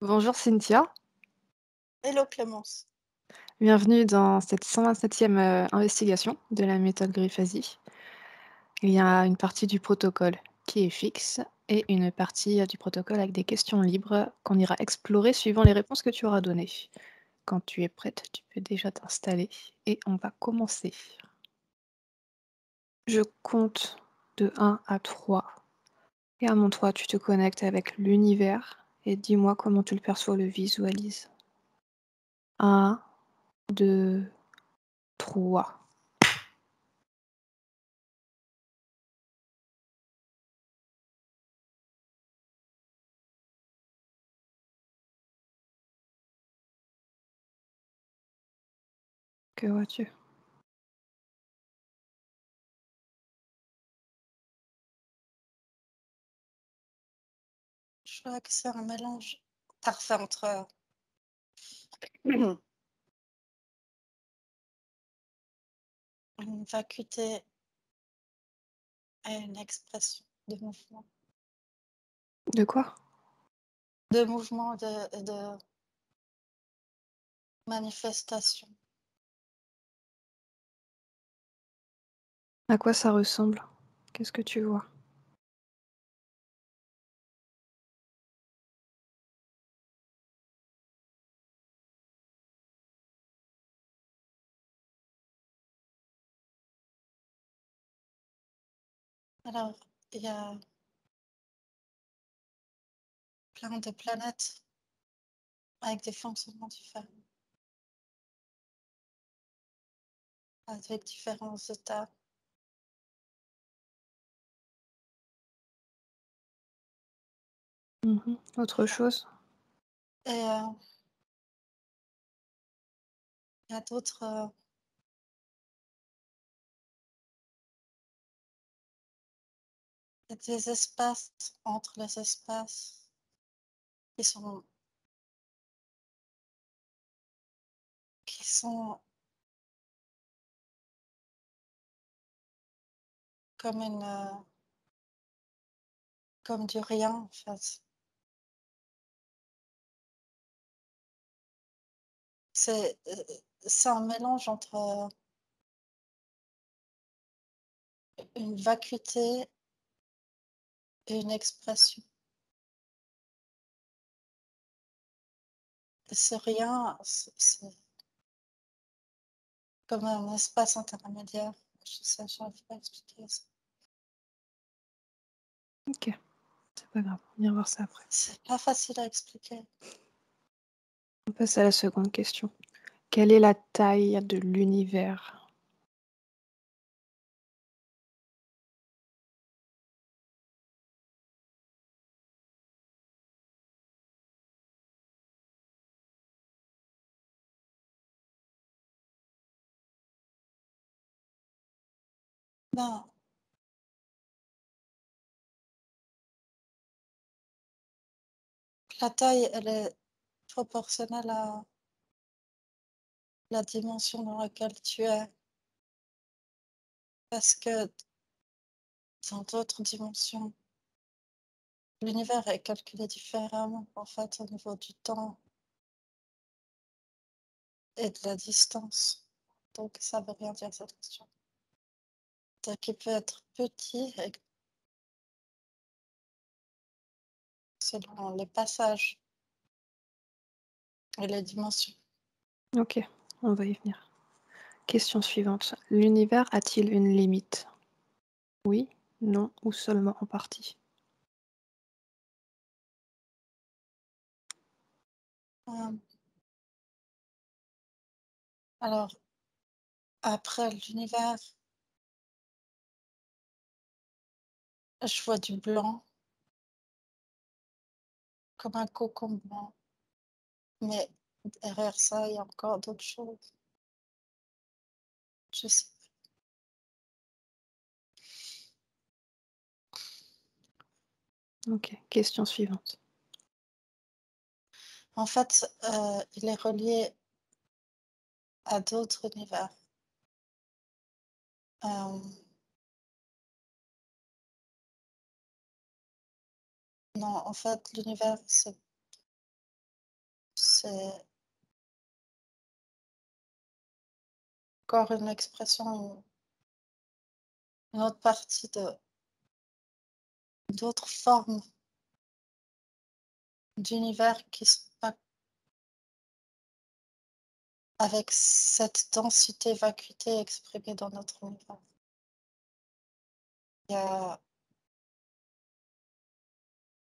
Bonjour Cynthia, Hello Clémence. bienvenue dans cette 127e investigation de la méthode Grifasi. Il y a une partie du protocole qui est fixe et une partie du protocole avec des questions libres qu'on ira explorer suivant les réponses que tu auras données. Quand tu es prête, tu peux déjà t'installer et on va commencer. Je compte de 1 à 3 et à mon 3, tu te connectes avec l'univers et dis-moi comment tu le perçois, le visualises. 1, 2, 3. Que vois-tu? Je vois que c'est un mélange parfait entre une vacuité et une expression de mouvement. De quoi? De mouvement et de manifestation. À quoi ça ressemble? Qu'est-ce que tu vois? Alors, il y a plein de planètes avec des fonctionnements différents, avec différents états. Mmh. Autre chose? Et il y a d'autres, il y a des espaces entre les espaces qui sont, qui sont comme comme du rien en fait. C'est un mélange entre une vacuité et une expression. C'est rien, c'est comme un espace intermédiaire. Je sais, j'arrive pas à expliquer ça. OK, c'est pas grave, on ira voir ça après. C'est pas facile à expliquer. On passe à la seconde question. Quelle est la taille de l'univers? Non, la taille, elle est proportionnelle à la dimension dans laquelle tu es, parce que dans d'autres dimensions, l'univers est calculé différemment, en fait, au niveau du temps et de la distance. Donc ça veut rien dire cette question. Donc il peut être petit et selon les passages et les dimensions. OK, on va y venir. Question suivante. L'univers a-t-il une limite? Oui, non ou seulement en partie? Hem, alors après l'univers, je vois du blanc, comme un cocon blanc, mais derrière ça, il y a encore d'autres choses. Je sais OK, question suivante. en fait, il est relié à d'autres univers. Hem, non, en fait, l'univers, c'est encore une expression, une autre partie d'autres formes d'univers qui sont pas avec cette densité, vacuité exprimée dans notre univers. Il y a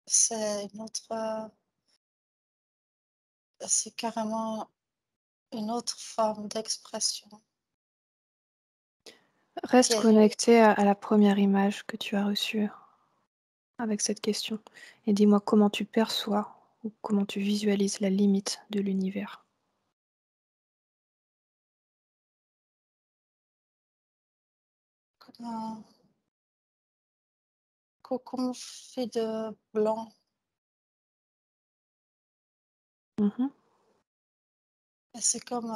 c'est une autre, c'est carrément une autre forme d'expression qui Reste est connecté à la première image que tu as reçue avec cette question et dis-moi comment tu perçois ou comment tu visualises la limite de l'univers. comme un cocon fait de blanc Mmh. et c'est comme,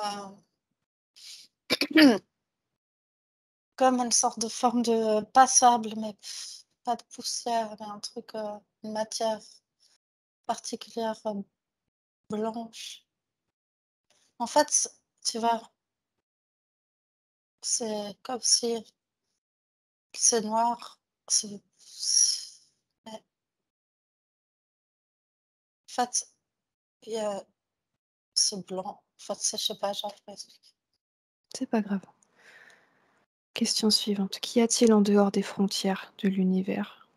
comme une sorte de forme de pas sable, mais pas de poussière, mais un truc, une matière particulière, blanche. En fait, tu vois, c'est comme si c'est noir, mais en fait, il y a c'est blanc. En fait, c'est je sais pas, j'arrive pas à expliquer. C'est pas grave. Question suivante. Qu'y a-t-il en dehors des frontières de l'univers?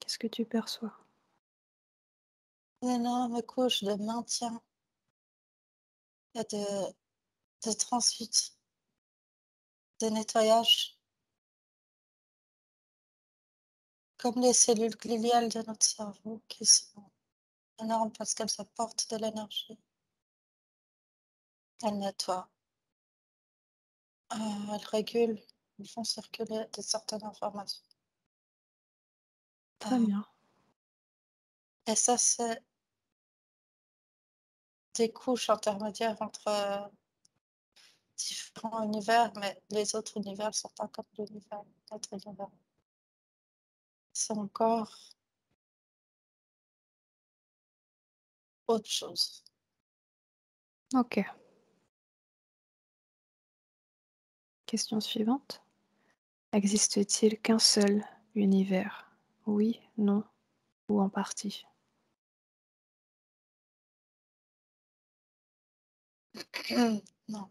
Qu'est-ce que tu perçois? Une énorme couche de maintien et de transite, de nettoyage, comme les cellules gliales de notre cerveau qui sont énormes parce qu'elles apportent de l'énergie. Elles nettoient, elles régulent, elles font circuler de certaines informations. Très Heu bien. et ça, c'est des couches intermédiaires entre, différents univers, mais les autres univers sont pas comme l'univers notre univers. C'est encore autre chose. OK. Question suivante. Existe-t-il qu'un seul univers? Oui, non ou en partie? Non,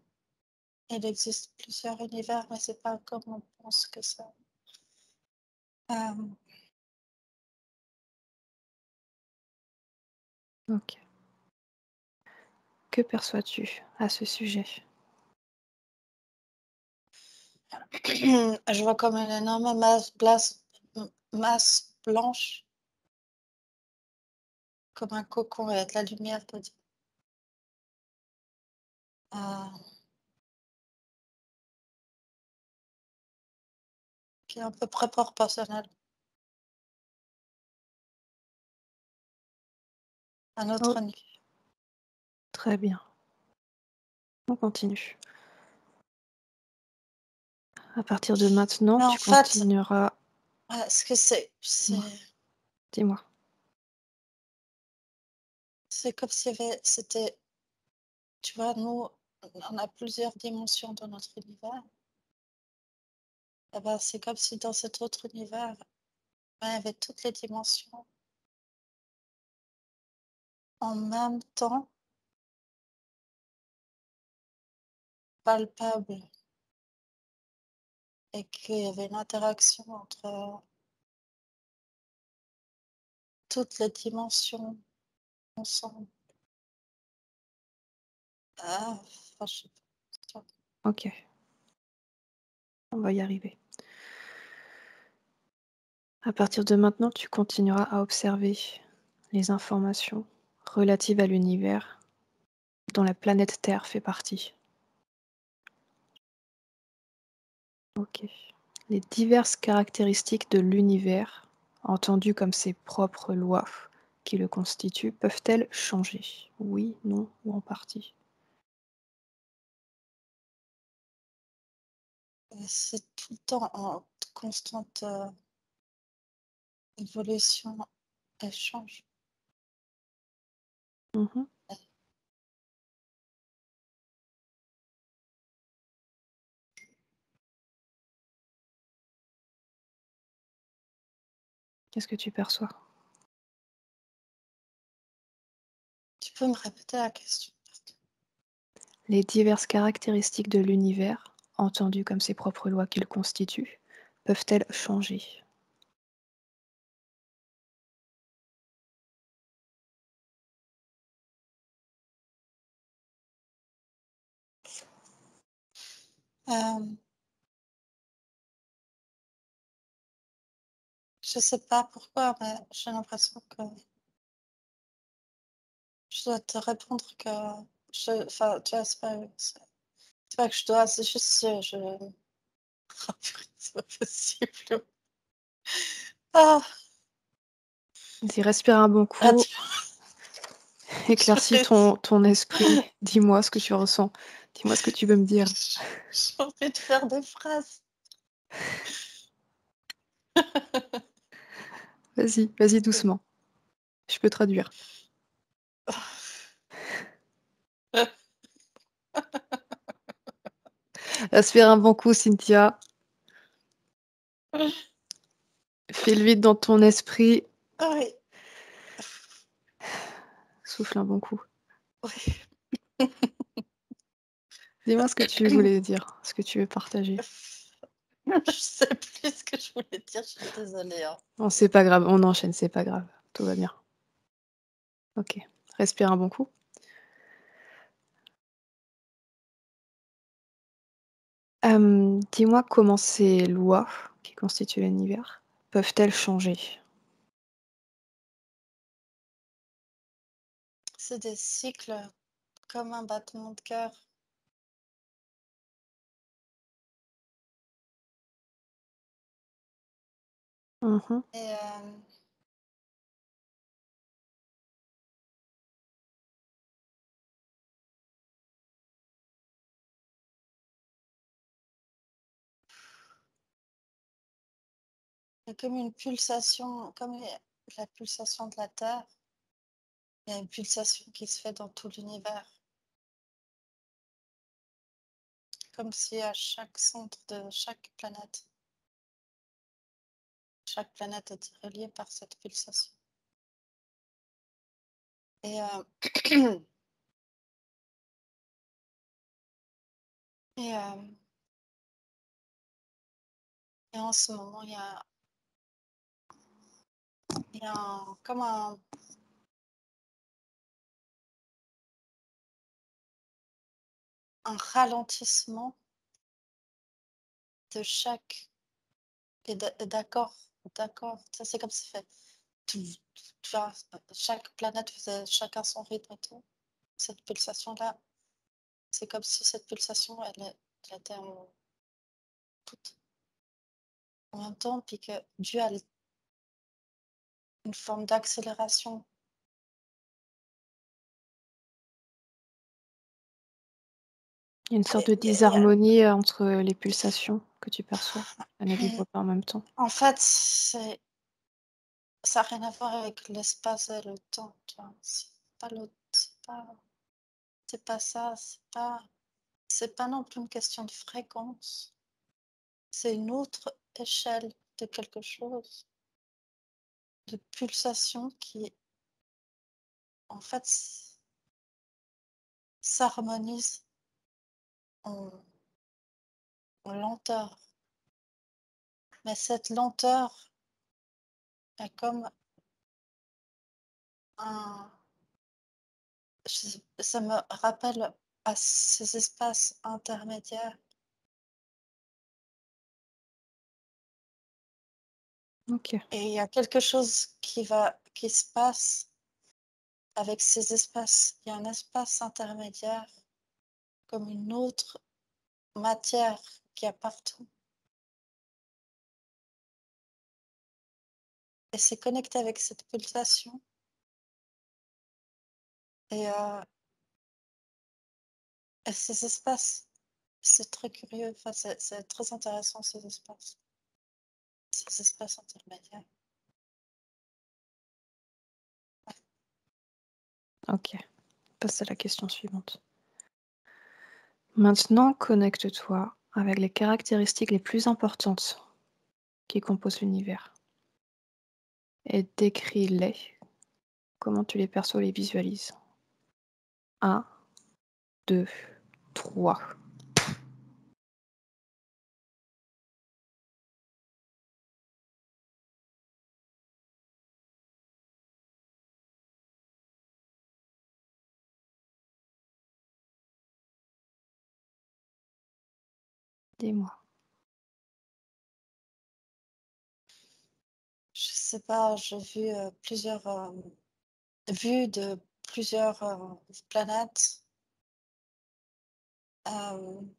il existe plusieurs univers, mais c'est pas comme on pense que ça. Hem, OK. Que perçois-tu à ce sujet? je vois comme une énorme masse blanche, comme un cocon avec de la lumière dedans, heu, qui est à peu près proportionnelle à Oh, notre niveau. très bien. On continue. À partir de maintenant, Mais en tu fait, continueras. ce que c'est Dis-moi, dis-moi. c'est comme s'il y avait c'était tu vois, nous, on a plusieurs dimensions dans notre univers. Et ben, c'est comme si dans cet autre univers, ben, il y avait toutes les dimensions en même temps, palpables, et qu'il y avait une interaction entre toutes les dimensions ensemble. Enfin, je sais pas. OK, on va y arriver. À partir de maintenant, tu continueras à observer les informations relatives à l'univers dont la planète Terre fait partie. OK. Les diverses caractéristiques de l'univers, entendues comme ses propres lois qui le constituent, peuvent-elles changer? Oui, non ou en partie? et c'est tout le temps en constante, évolution, échange. Mmh. Qu'est-ce que tu perçois? Tu peux me répéter la question? Les diverses caractéristiques de l'univers, entendues comme ses propres lois qu'il constitue, peuvent-elles changer? Hem, je sais pas pourquoi, mais j'ai l'impression que je dois te répondre que enfin, tu vois, c'est pas que je dois, c'est juste je oh purée, c'est pas possible. Ah! Vas-y, respire un bon Ah coup, tu éclaircis purée, ton esprit. Dis-moi ce que tu ressens. Dis-moi ce que tu veux me dire. j'ai envie de faire des phrases. Vas-y, vas-y doucement. Je peux traduire. Respire un bon coup, Cynthia. Fais le vide dans ton esprit. Oui, Souffle un bon coup. oui. Dis-moi ce que tu voulais dire, ce que tu veux partager. Je sais plus ce que je voulais dire, je suis désolée, hein. Non, c'est pas grave, on enchaîne, c'est pas grave. Tout va bien. OK. Respire un bon coup. Dis-moi comment ces lois qui constituent l'univers peuvent-elles changer? C'est des cycles comme un battement de cœur. Mmh. Et il y a comme une pulsation, comme la pulsation de la Terre, il y a une pulsation qui se fait dans tout l'univers. Comme si à chaque centre de chaque planète est reliée par cette pulsation. Et, et, et en ce moment, il y a comme un ralentissement de chaque et d'accord, ça c'est comme si fait tout, tu vois, chaque planète faisait chacun son rythme et tout. Cette pulsation-là, c'est comme si cette pulsation, elle était toute en même temps, puis que dû à une forme d'accélération. Il y a une sorte Et, de et- et, disharmonie, entre les pulsations que tu perçois. Elles ne vibrent pas en même temps. en fait, ça n'a rien à voir avec l'espace et le temps, tu vois. Pas le, c'est pas ça, c'est pas non plus une question de fréquence. C'est une autre échelle de quelque chose, de pulsation qui, en fait, s'harmonise en, en lenteur. Mais cette lenteur est comme un... Ça me rappelle à ces espaces intermédiaires. OK. Et il y a quelque chose qui se passe avec ces espaces. Il y a un espace intermédiaire comme une autre matière qui est partout. Et c'est connecté avec cette pulsation. Et, et ces espaces C'est très curieux, enfin, c'est très intéressant ces espaces intermédiaires. OK, passe à la question suivante. Maintenant, connecte-toi avec les caractéristiques les plus importantes qui composent l'univers et décris-les. Comment tu les perçois, les visualises? 1, 2, 3. Dis-moi. Je sais pas, j'ai vu, plusieurs, vues de plusieurs, planètes, hem,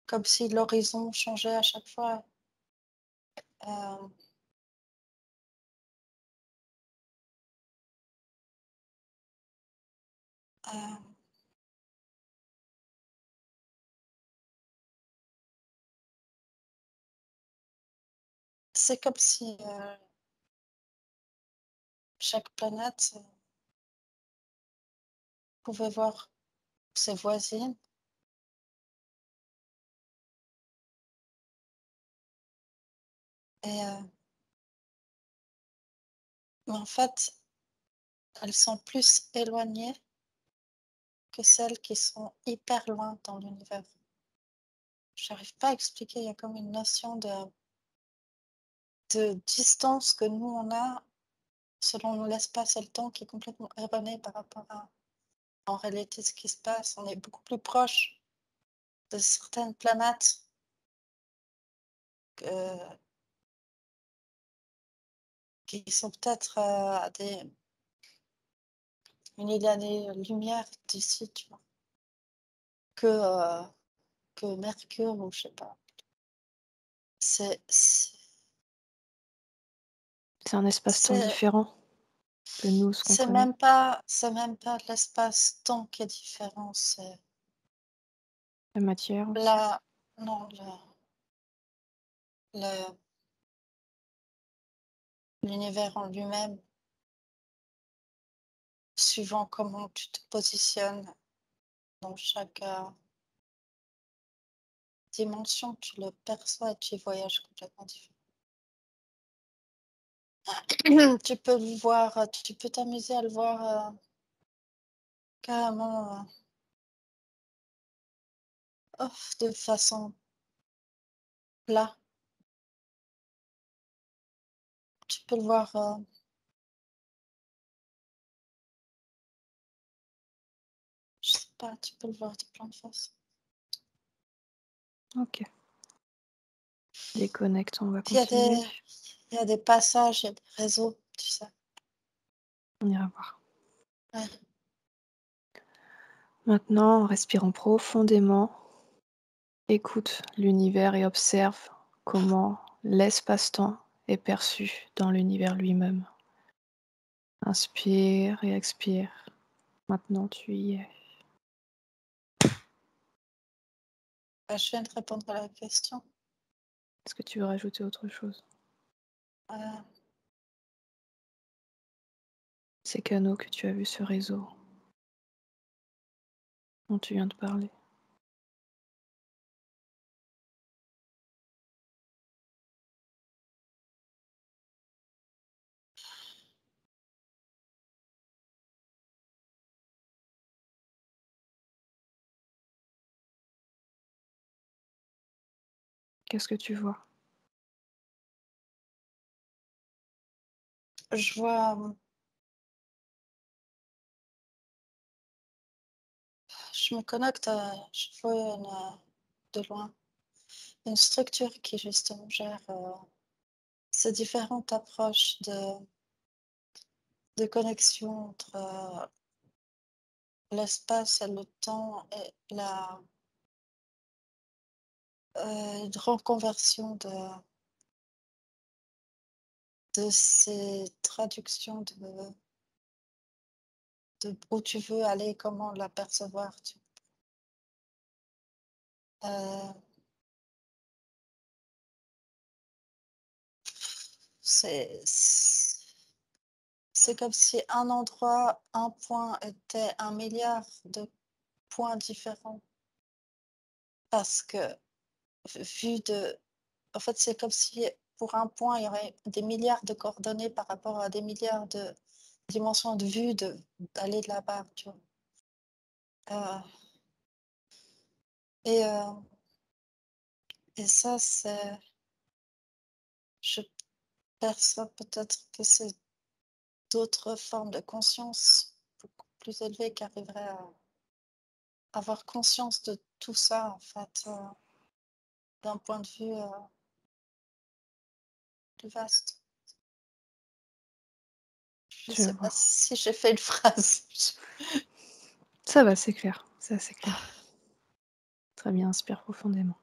comme si l'horizon changeait à chaque fois. Hem, hem, c'est comme si, chaque planète, pouvait voir ses voisines et mais en fait, elles sont plus éloignées que celles qui sont hyper loin dans l'univers. J'arrive pas à expliquer, il y a comme une notion de distance que nous on a selon l'espace et le temps qui est complètement erroné par rapport à en réalité ce qui se passe. On est beaucoup plus proche de certaines planètes que qui sont peut-être, à des milliers d'années-lumière d'ici, tu vois? Que, que Mercure ou je sais pas. C'est C'est un espace-temps c'est différent que nous, ce qu'on connaît. c'est même pas l'espace-temps qui est différent, c'est La matière aussi. la non, le l'univers en lui-même, suivant comment tu te positionnes dans chaque, dimension, tu le perçois et tu y voyages complètement différent. Tu peux le voir, tu peux t'amuser à le voir, carrément, de façon plat. Tu peux le voir, je sais pas, tu peux le voir de plein de façons. OK. Déconnecte, on va Il y a continuer. des il y a des passages, il y a des réseaux, tu sais? On ira voir. Ouais. Maintenant, en respirant profondément, écoute l'univers et observe comment l'espace-temps est perçu dans l'univers lui-même. Inspire et expire. Maintenant, tu y es. Bah, je viens de répondre à la question. Est-ce que tu veux rajouter autre chose? Heu, Ces canaux que tu as vus, ce réseau dont tu viens de parler. Qu'est-ce que tu vois? je vois, je me connecte je vois de loin, une structure qui justement gère, ces différentes approches de connexion entre, l'espace et le temps et une reconversion de ces traductions de où tu veux aller, comment l'apercevoir, tu Heu, c'est c'est comme si un endroit, un point était 1 milliard de points différents parce que vu de en fait, c'est comme si pour un point, il y aurait des milliards de coordonnées par rapport à des milliards de dimensions de vue d'aller de là-bas, tu vois? Heu et heu et ça, je perçois peut-être que c'est d'autres formes de conscience beaucoup plus élevées qui arriveraient à avoir conscience de tout ça, en fait, d'un point de vue, plus vaste. Je Je sais pas vois. si j'ai fait une phrase. Ça va, c'est clair, c'est assez clair. Très bien, inspire profondément.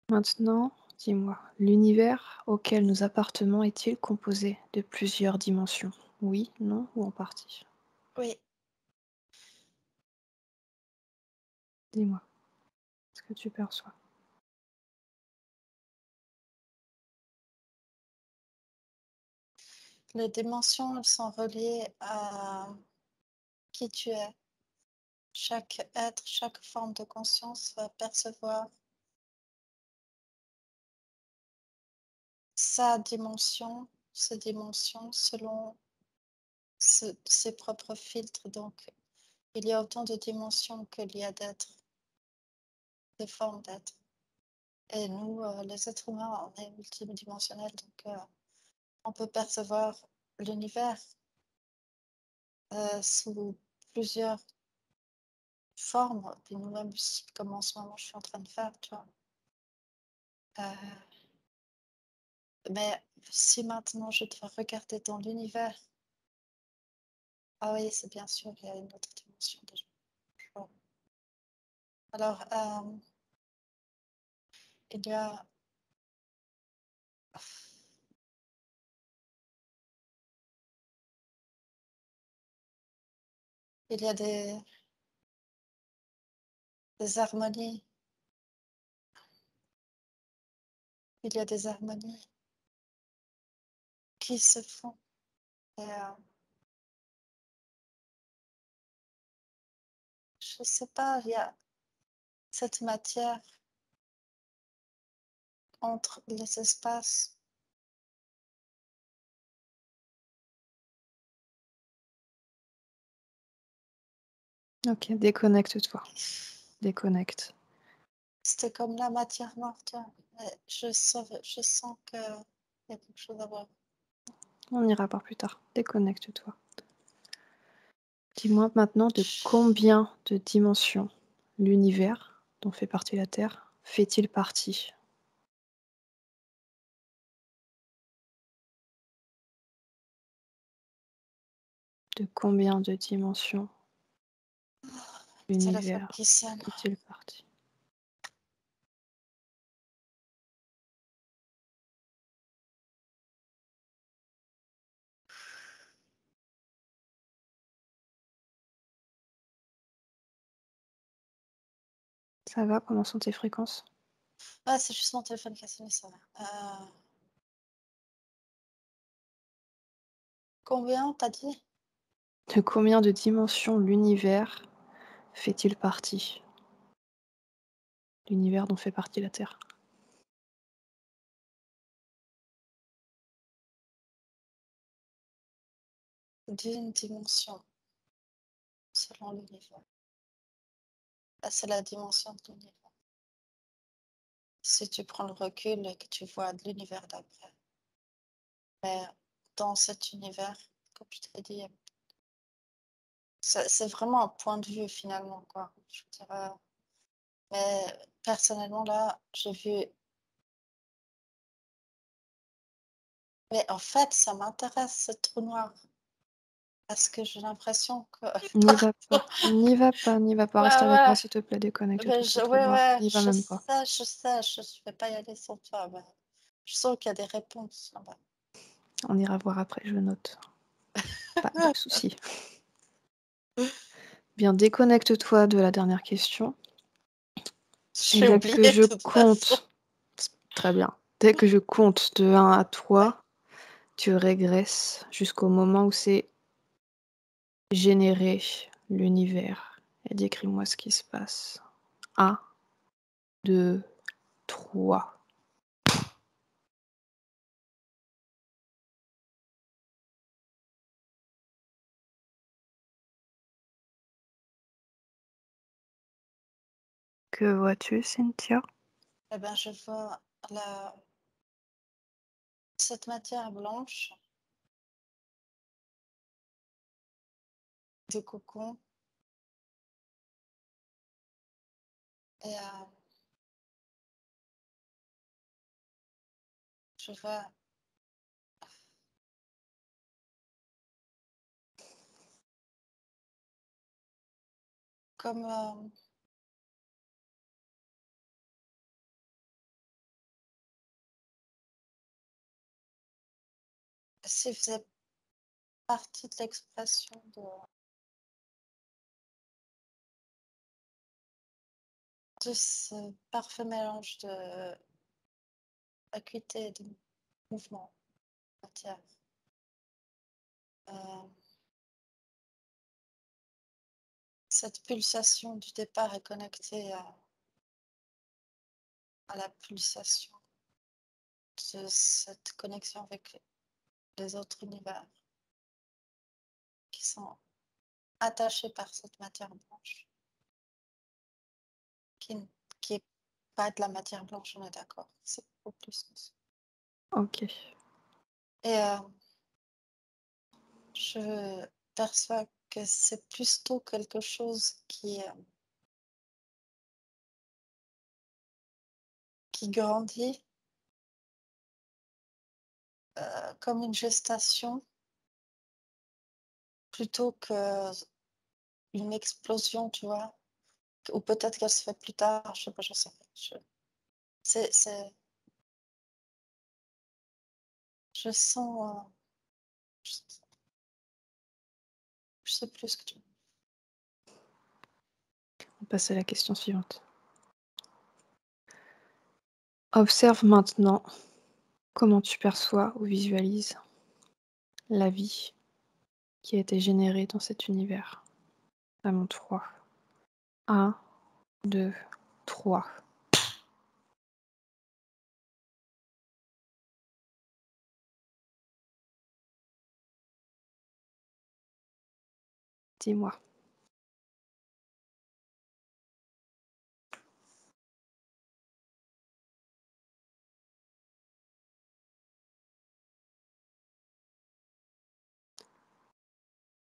Maintenant, dis-moi, l'univers auquel nous appartenons est-il composé de plusieurs dimensions? Oui, non ou en partie? Oui, Dis-moi, ce que tu perçois. les dimensions, elles sont reliées à qui tu es. Chaque être, chaque forme de conscience va percevoir sa dimension, ses dimensions selon ses propres filtres. Donc, il y a autant de dimensions qu'il y a d'êtres, de formes d'êtres. Et nous, les êtres humains, on est multidimensionnels, donc on peut percevoir l'univers sous plusieurs formes, puis nous-mêmes, comme en ce moment je suis en train de faire, tu vois. Euh, mais si maintenant je dois regarder dans l'univers, ah oui, c'est bien sûr, il y a une autre dimension déjà. Je vois. Alors, il y a, il y a des harmonies, il y a des harmonies qui se font. Et, je sais pas, il y a cette matière entre les espaces. Ok, déconnecte-toi. Déconnecte. C'était comme la matière morte. Mais je sens qu'il y a quelque chose à voir. On ira voir plus tard. Déconnecte-toi. Dis-moi maintenant de combien de dimensions l'univers, dont fait partie la Terre, fait-il partie? De combien de dimensions Téléphone l'univers qui sonne. fait-il partie? Ça va? Comment sont tes fréquences? Ah, c'est juste mon téléphone qui a sonné, ça va. Combien t'as dit? De combien de dimensions l'univers fait-il partie? L'univers dont fait partie la Terre. D'une dimension, selon l'univers. Ah, c'est la dimension de l'univers. Si tu prends le recul et que tu vois de l'univers d'après. Mais dans cet univers, comme je t'ai dit, c'est vraiment un point de vue finalement, quoi. Je dirais. Mais personnellement, là, j'ai vu. Mais en fait, ça m'intéresse, ce trou noir. Parce que j'ai l'impression que N'y par va pas, rapport n'y va pas, n'y va pas, reste ouais, avec moi ouais, s'il te plaît, déconnecte-toi mais de ce trou ouais, noir, ouais, n'y va même pas. je vais pas y aller sans toi, ouais. Je sens qu'il y a des réponses là-bas. On ira voir après, je note. Pas de souci. Bien, déconnecte-toi de la dernière question. J'ai Dès que oublié je de toute façon. compte très bien. Dès que je compte de 1 à 3, tu régresses jusqu'au moment où c'est généré l'univers et décris-moi ce qui se passe. 1, 2, 3. Que vois-tu, Cynthia? Eh ben, je vois la cette matière blanche de cocon et je vois comme, s'il faisait partie de l'expression de ce parfait mélange de acuité et de mouvement, matière. Heu, Cette pulsation du départ est connectée à la pulsation de cette connexion avec les autres univers qui sont attachés par cette matière blanche, qui n qui est pas de la matière blanche, on est d'accord? C'est beaucoup plus que ça. OK. Et je perçois que c'est plutôt quelque chose qui grandit, comme une gestation plutôt qu'une explosion, tu vois? Ou peut-être qu'elle se fait plus tard, je sais pas, j'en sais rien. C'est je sens, je je sais plus ce que tu On passe à la question suivante. Observe maintenant comment tu perçois ou visualises la vie qui a été générée dans cet univers. À mon 3. 1, 2, 3. Dis-moi.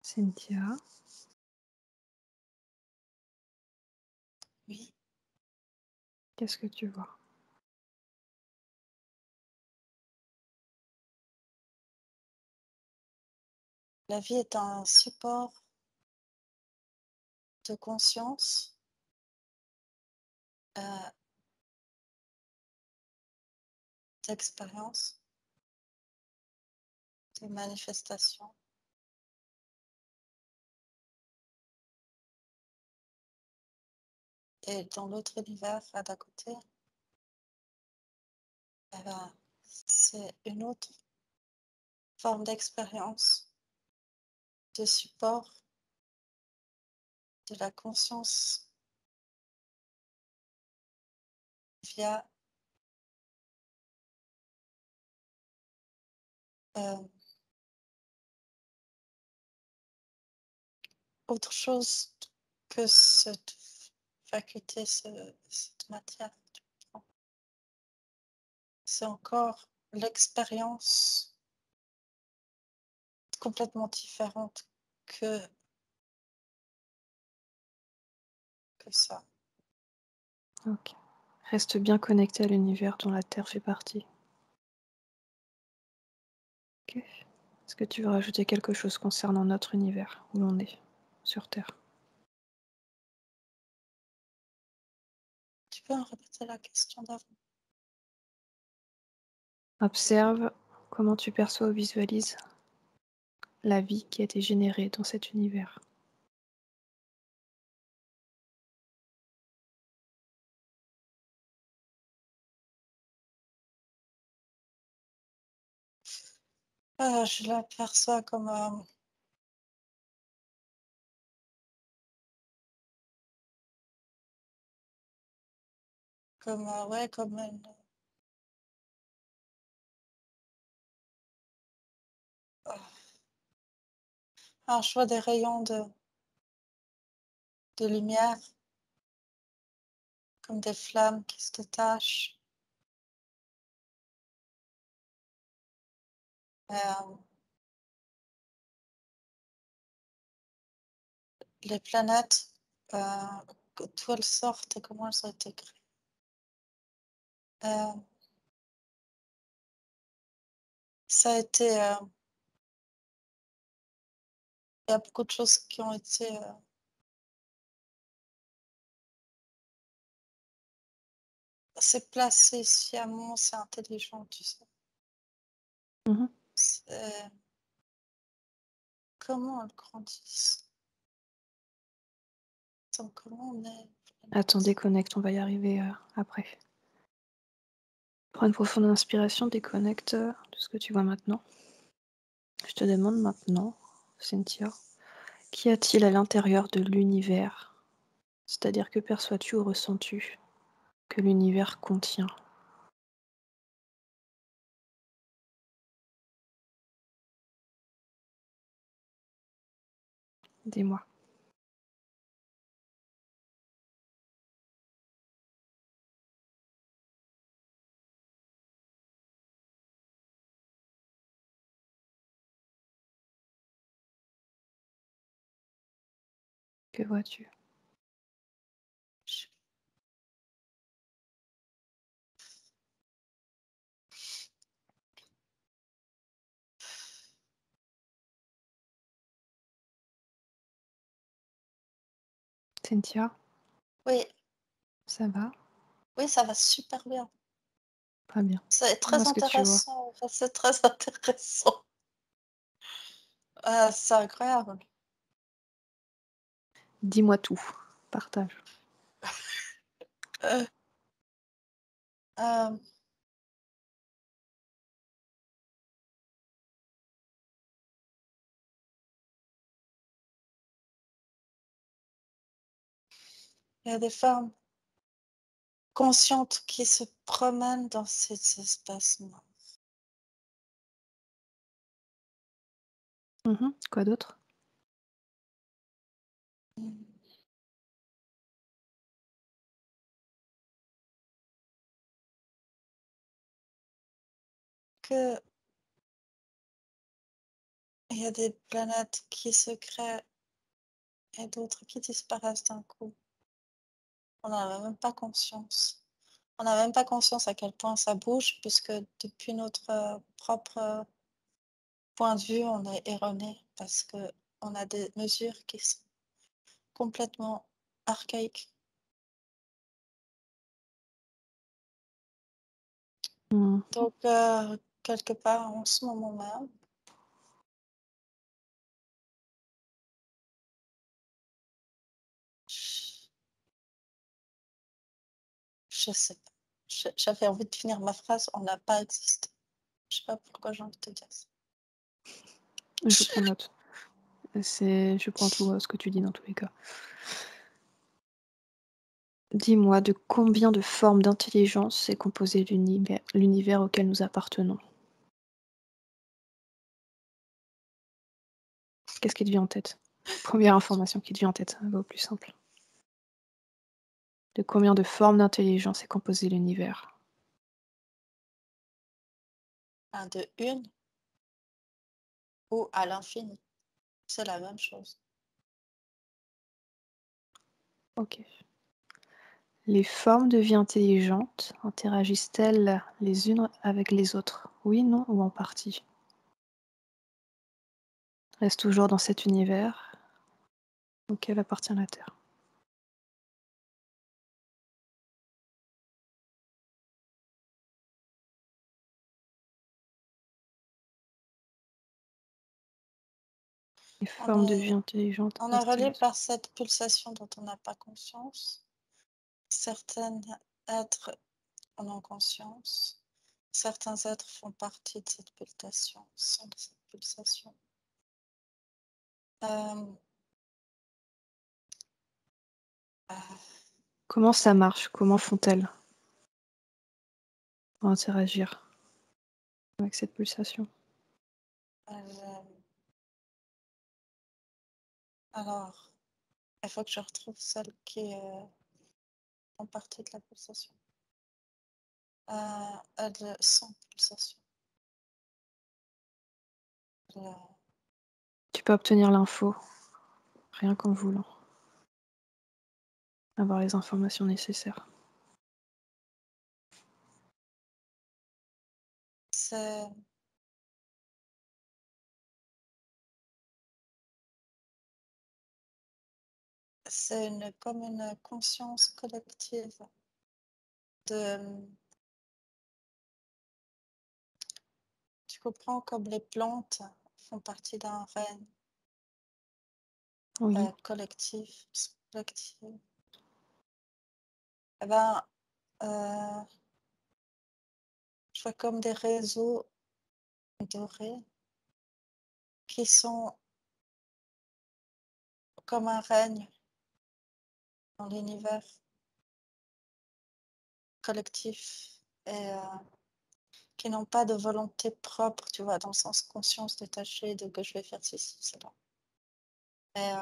Cynthia, oui, qu'est-ce que tu vois? la vie est un support de conscience, heu, d'expérience, de manifestation et dans l'autre univers, là d'à côté, ben, c'est une autre forme d'expérience, de support de la conscience via, heu, autre chose que cette faculté, cette matière. Tu comprends? C'est encore l'expérience complètement différente que ça. OK. Reste bien connecté à l'univers dont la Terre fait partie. OK. Est-ce que tu veux rajouter quelque chose concernant notre univers, où l'on est, sur Terre? Tu peux me répéter la question d'avant? Observe comment tu perçois ou visualises la vie qui a été générée dans cet univers. Je l'aperçois ouais, comme alors je vois des rayons de lumière, comme des flammes qui se détachent. Et les planètes, heu, d'où elles sortent et comment elles ont été créées. Heu, ça a été, il y a beaucoup de choses qui ont été, c'est placé sciemment, c'est intelligent, tu sais? Mmh. C'est comment elles grandissent? Attends, comment on est Attends, planète? déconnecte, on va y arriver, après. Prends une profonde inspiration, déconnecte, de ce que tu vois maintenant. Je te demande maintenant, Cynthia, qu'y a-t-il à l'intérieur de l'univers? C'est-à-dire que perçois-tu ou ressens-tu que l'univers contient? Dis-moi, que vois-tu? Cynthia, Oui, ça va? oui, ça va super bien. Pas bien. C'est Dis-moi très ce que tu vois. intéressant, enfin, c'est très intéressant. C'est incroyable. Dis-moi tout, partage. Heu, hem, il y a des formes conscientes qui se promènent dans ces espaces-là. Mmh. Quoi d'autre? Mmh. Qu'il y a des planètes qui se créent et d'autres qui disparaissent d'un coup. On n'en a même pas conscience. On n'a même pas conscience à quel point ça bouge puisque depuis notre, propre point de vue, on est erroné parce qu'on a des mesures qui sont complètement archaïques. Mmh. Donc, quelque part, en ce moment même, je je sais pas. J'avais envie de finir ma phrase: «On n'a pas existé». Je sais pas pourquoi j'ai envie de te dire ça. Je prends note. Je prends tout, ce que tu dis dans tous les cas. Dis-moi, de combien de formes d'intelligence est composé l'univers auquel nous appartenons? Qu'est-ce qui te vient en tête? Première information qui te vient en tête, ça va au plus simple. De combien de formes d'intelligence est composé l'univers? De une ou à l'infini, c'est la même chose. OK. Les formes de vie intelligente interagissent-elles les unes avec les autres? Oui, non ou en partie? Reste toujours dans cet univers auquel appartient la Terre. Les On formes de vie est intelligente on est relié restent-elles? par cette pulsation dont on n'a pas conscience. Certains êtres en ont conscience, certains êtres font partie de cette pulsation, sont de cette pulsation. Euh, euh, Comment ça marche? Comment font-elles pour interagir avec cette pulsation? euh, alors, il faut que je retrouve celles qui font partie de la pulsation. Elles sont pulsation. Elles, Tu peux obtenir l'info, rien qu'en voulant. Avoir les informations nécessaires. c'est comme une conscience collective de, tu comprends, comme les plantes font partie d'un règne Oui. collectif, collectif. Eh ben, je vois comme des réseaux dorés qui sont comme un règne dans l'univers collectif et qui n'ont pas de volonté propre, tu vois, dans le sens conscience détachée de que je vais faire ceci, cela. Et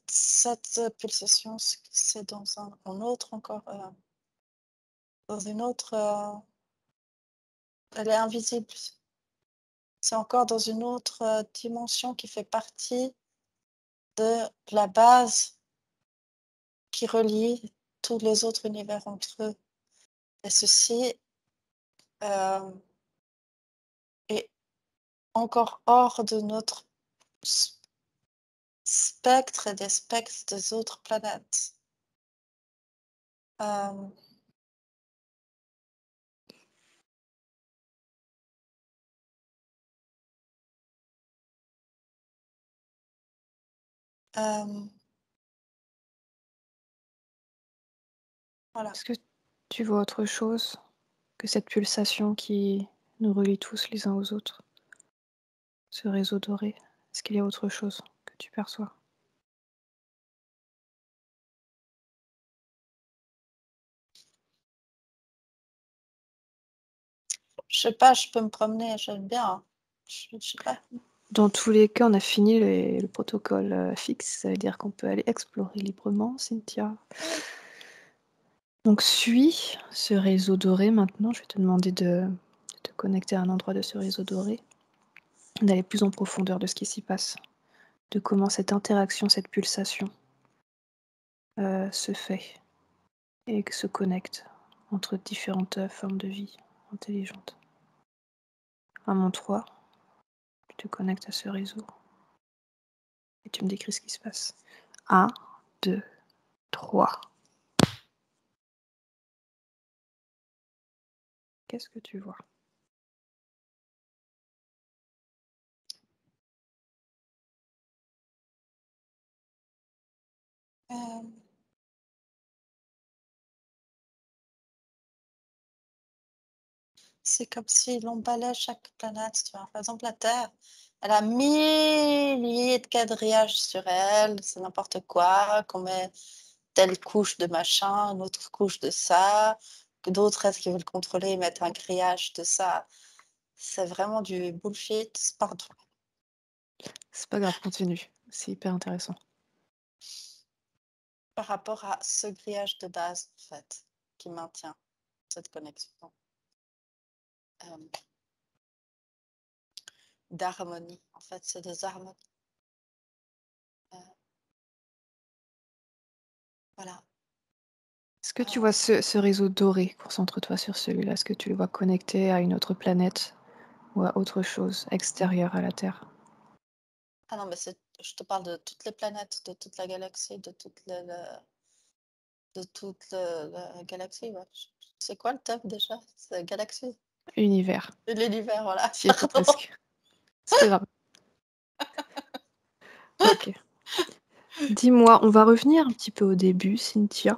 cette pulsation, c'est dans un autre encore, dans une autre, elle est invisible. C'est encore dans une autre dimension qui fait partie de la base qui relie tous les autres univers entre eux. Et ceci est encore hors de notre spectre et des spectres des autres planètes. Euh, voilà. Est-ce que tu vois autre chose que cette pulsation qui nous relie tous les uns aux autres? Ce réseau doré, est-ce qu'il y a autre chose que tu perçois? Je sais pas, je peux me promener, j'aime bien, hein. Je sais pas. Dans tous les cas, on a fini le protocole fixe, ça veut dire qu'on peut aller explorer librement, Cynthia. Donc suis ce réseau doré maintenant, je vais te demander de te connecter à un endroit de ce réseau doré, d'aller plus en profondeur de ce qui s'y passe, de comment cette interaction, cette pulsation se fait et se connecte entre différentes formes de vie intelligentes. À mon 3, tu te connectes à ce réseau et tu me décris ce qui se passe. 1, 2, 3. Qu'est-ce que tu vois? C'est comme si l'on balait chaque planète, tu vois. Par exemple, la Terre, elle a milliers de quadrillages sur elle, c'est n'importe quoi, qu'on met telle couche de machin, une autre couche de ça, que d'autres, est-ce qu'ils veulent contrôler et mettre un grillage de ça. C'est vraiment du bullshit partout. C'est pas grave, continue. C'est hyper intéressant. Par rapport à ce grillage de base, en fait, qui maintient cette connexion d'harmonie. En fait, c'est des harmonies. Voilà. Est-ce que tu vois ce réseau doré? Concentre-toi sur celui-là. Est-ce que tu le vois connecté à une autre planète ou à autre chose extérieure à la Terre? Ah non, mais je te parle de toutes les planètes, de toute la galaxie, de la galaxie. Ouais. C'est quoi le thème déjà? C'est galaxie. Univers. L'univers, voilà. Tu y étais presque. C'est pas grave. Ok. Dis-moi, on va revenir un petit peu au début, Cynthia.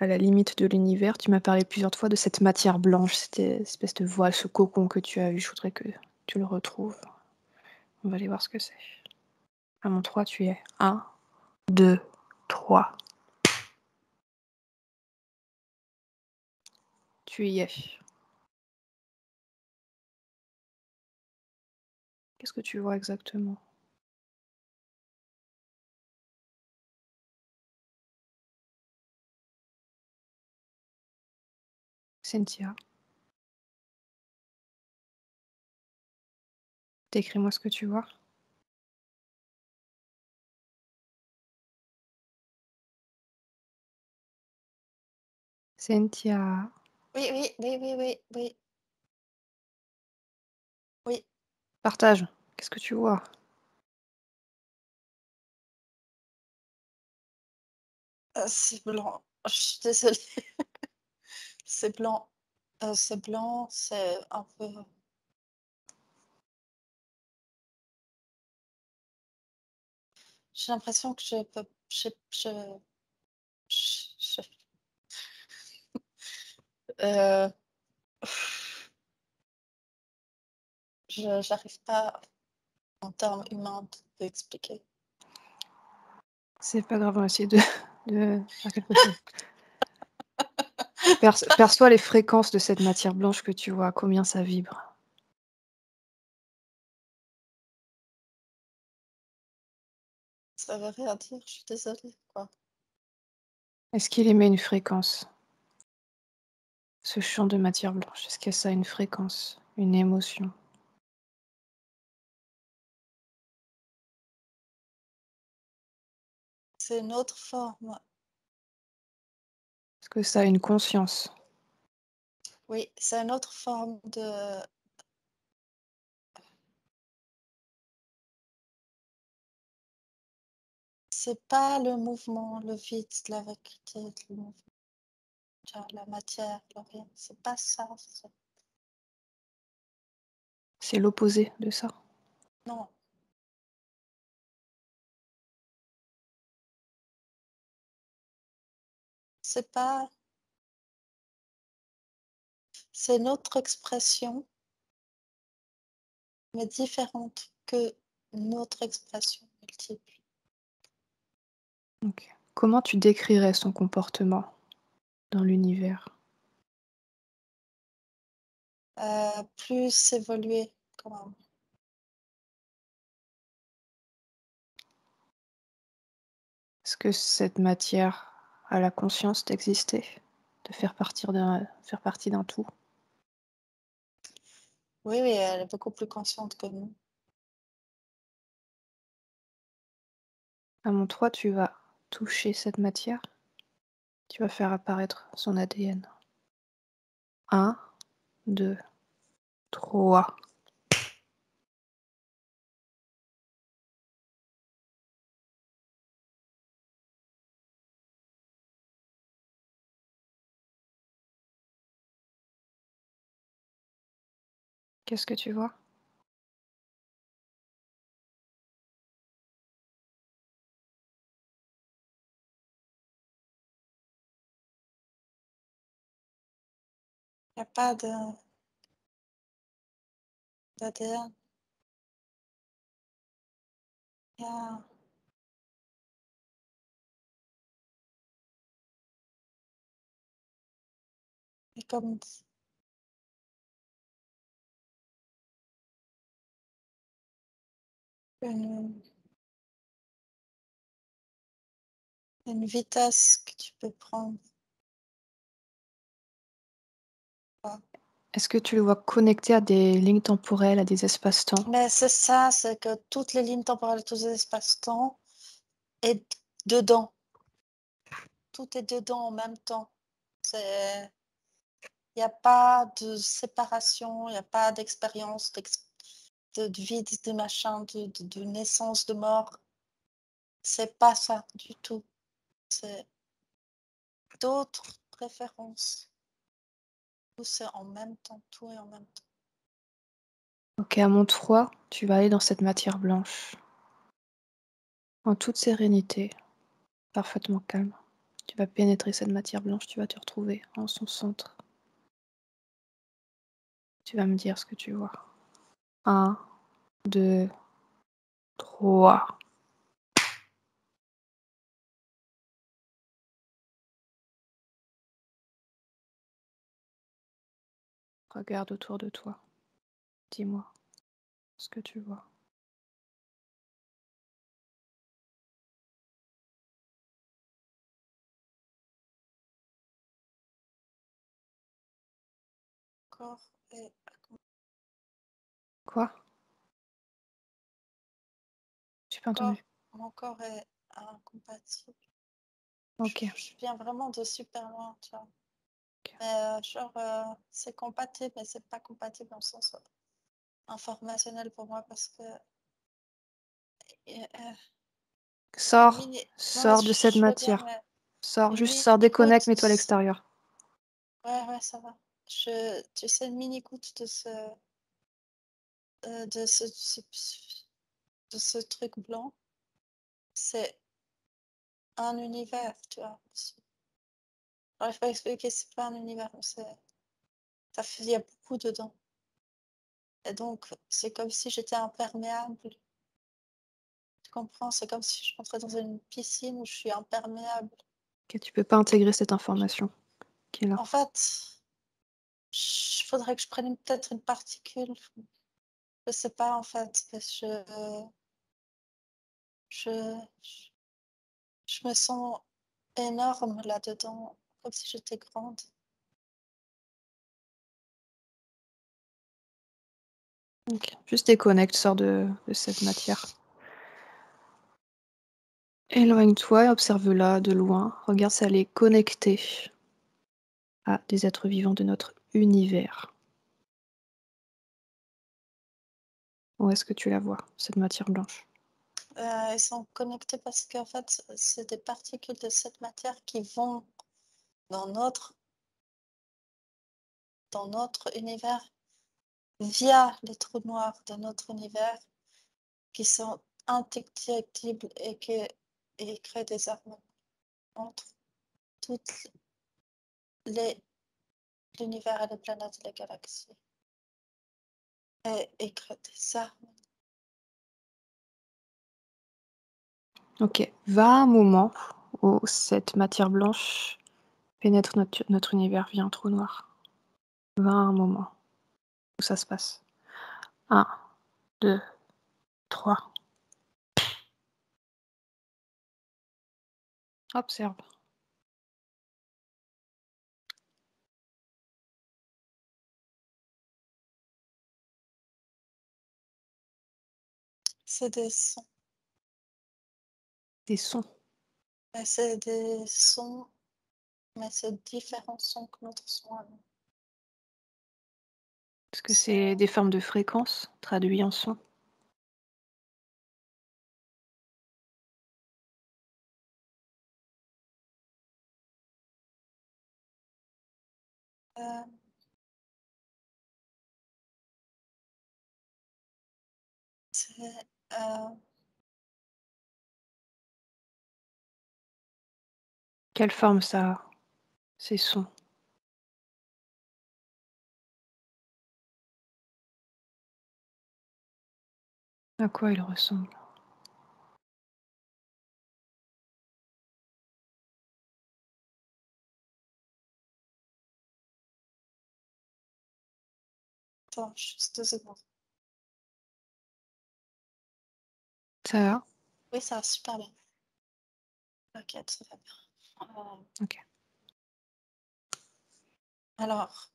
à la limite de l'univers. Tu m'as parlé plusieurs fois de cette matière blanche, cette espèce de voile, ce cocon que tu as eu. Je voudrais que tu le retrouves. On va aller voir ce que c'est. À mon 3, tu y es. 1, 2, 3. Tu y es. Qu'est-ce que tu vois exactement? Cynthia, décris-moi ce que tu vois. Cynthia, Oui, oui, oui, oui, oui, oui, oui. partage. Qu'est-ce que tu vois? C'est blanc. Je suis désolée. C'est blanc. C'est blanc, c'est un peu. J'ai l'impression que je peux. Je- euh, j'arrive pas en termes humains d'expliquer. C'est pas grave, on va essayer de faire quelque chose. Perçois les fréquences de cette matière blanche que tu vois, combien ça vibre. Ça veut rien dire, je suis désolée, quoi. Est-ce qu'il émet une fréquence? Ce champ de matière blanche, est-ce que ça a une fréquence, une émotion? C'est une autre forme. Est-ce que ça a une conscience? Oui, c'est une autre forme de. C'est pas le mouvement, le vide, la vacuité, le mouvement, genre la matière, le rien. C'est pas ça. C'est l'opposé de ça. Non, c'est pas. C'est une autre expression, mais différente que notre expression multiple. Ok. Comment tu décrirais son comportement dans l'univers? Plus évolué, quand même. Est-ce que cette matière a la conscience d'exister, de faire partie d'un tout? Oui, oui, elle est beaucoup plus consciente que nous. À mon 3, tu vas toucher cette matière, tu vas faire apparaître son ADN. 1, 2, 3. Qu'est-ce que tu vois? Il n'y a pas d'ADN. Il y a comme une, une vitesse que tu peux prendre. Quoi. Est-ce que tu le vois connecté à des lignes temporelles, à des espaces-temps? Mais c'est ça, c'est que toutes les lignes temporelles, tous les espaces-temps est dedans. Tout est dedans en même temps. Il n'y a pas de séparation, il n'y a pas d'expérience de vide, de machin, de naissance, de mort. C'est pas ça du tout. C'est d'autres préférences. Tout c'est en même temps, tout est en même temps. Ok, à mon 3, tu vas aller dans cette matière blanche, en toute sérénité, parfaitement calme. Tu vas pénétrer cette matière blanche, tu vas te retrouver en son centre. Tu vas me dire ce que tu vois. 1, 2, 3. Regarde autour de toi. Dis-moi ce que tu vois. Corps est Quoi? J'ai pas entendu. corps mon corps est incompatible. Je OK. je viens vraiment de super loin, tu vois? OK. Mais, genre, c'est compatible, mais c'est pas compatible dans le sens, informationnel pour moi parce que et une Sors, mini non, mais sors de cette je veux bien, matière. mais Sors, une juste sors, déconnecte, mets-toi à mini-goutte. l'extérieur. Ouais, ouais, ça va. Tu sais, une mini-goutte de ce truc blanc, c'est un univers, tu vois? J'arrive pas à expliquer, c'est pas un univers, mais il y a beaucoup dedans et donc c'est comme si j'étais imperméable. Tu comprends? C'est comme si je rentrais dans une piscine où je suis imperméable. OK, tu peux pas intégrer cette information qui est là. En fait, faudrait que je prenne peut-être une particule. Je sais pas en fait, parce que je je je me sens énorme là-dedans, comme si j'étais grande. OK. Juste déconnecte, sors de cette matière. Éloigne-toi et observe-la de loin. Regarde si elle est connectée à des êtres vivants de notre univers. Où est-ce que tu la vois, cette matière blanche? Ils sont connectés parce qu'en fait, c'est des particules de cette matière qui vont dans notre dans notre univers via les trous noirs de notre univers qui sont indétectibles et créent des harmonies entre toutes les l'univers et les planètes et les galaxies et créent des harmonies. OK. Va un moment où cette matière blanche pénètre notre univers via un trou noir. Va un moment où ça se passe. 1, 2, 3. Observe. C'est des sons, Des sons. mais c'est des sons, mais c'est différents sons que notre son à nous. Est-ce que c'est C'est, des formes de fréquences traduits en sons? heu, c'est, Quelle forme ça a, ces sons? À quoi ils ressemblent? attends juste 2 secondes. Ça va? Oui, ça va super bien. OK, tout va bien. OK. Alors,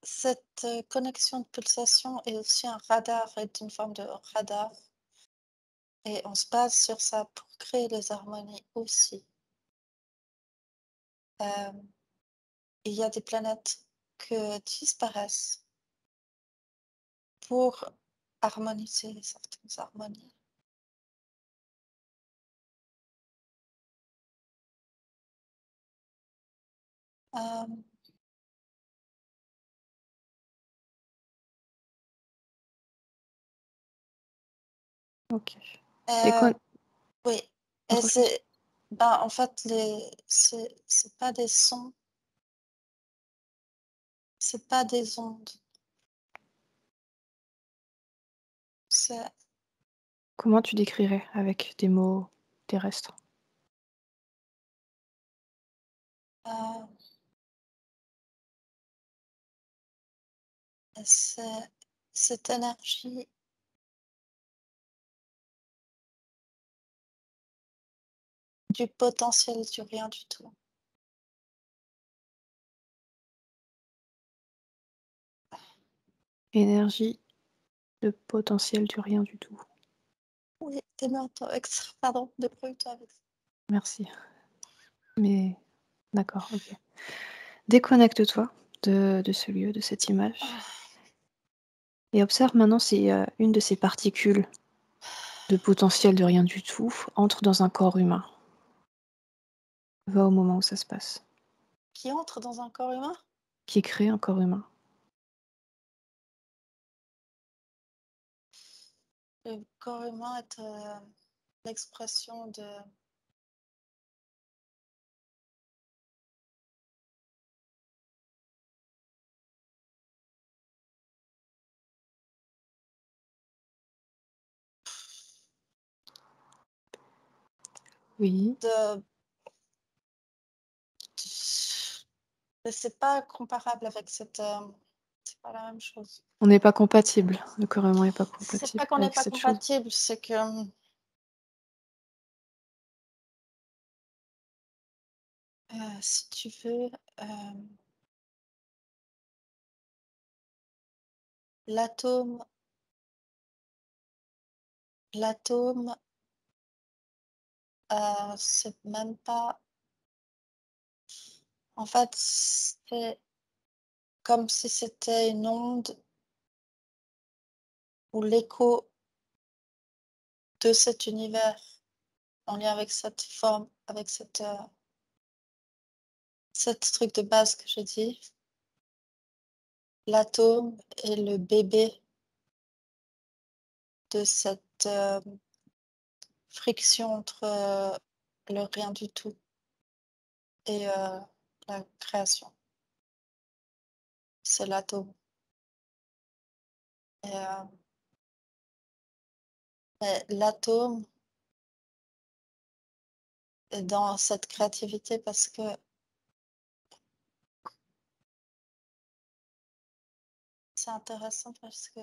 cette, connexion de pulsation est aussi un radar, est une forme de radar et on se base sur ça pour créer les harmonies aussi. Hem, il y a des planètes que disparaissent pour harmoniser certaines harmonies. Hem, OK. Des Heu, con oui et Autre chose? en fait, c'est pas des sons, c'est pas des ondes, c'est, Comment tu décrirais avec des mots terrestres? heu, c'est cette énergie du potentiel du rien du tout. Énergie, de potentiel du rien du tout. Oui, démerde-toi avec ça, pardon, débrouille-toi avec ça. Merci. Mais d'accord, OK. Déconnecte-toi de ce lieu, de cette image Ah, et observe maintenant si, une de ces particules de potentiel de rien du tout entre dans un corps humain. Va au moment où ça se passe. qui entre dans un corps humain? Qui crée un corps humain. Le corps humain est, l'expression de Oui. de mais c'est pas comparable avec c'est pas la même chose. On n'est pas compatible. Le corps humain est pas C'est compatible pas qu'on n'est avec pas cette chose. compatible, c'est que, si tu veux, l'atome l'atome, c'est même pas, en fait, c'est comme si c'était une onde ou l'écho de cet univers en lien avec cette forme, avec cette truc de base que j'ai dit. L'atome est le bébé de cette, friction entre, le rien du tout et la création. C'est l'atome et mais l'atome est dans cette créativité parce que c'est intéressant parce que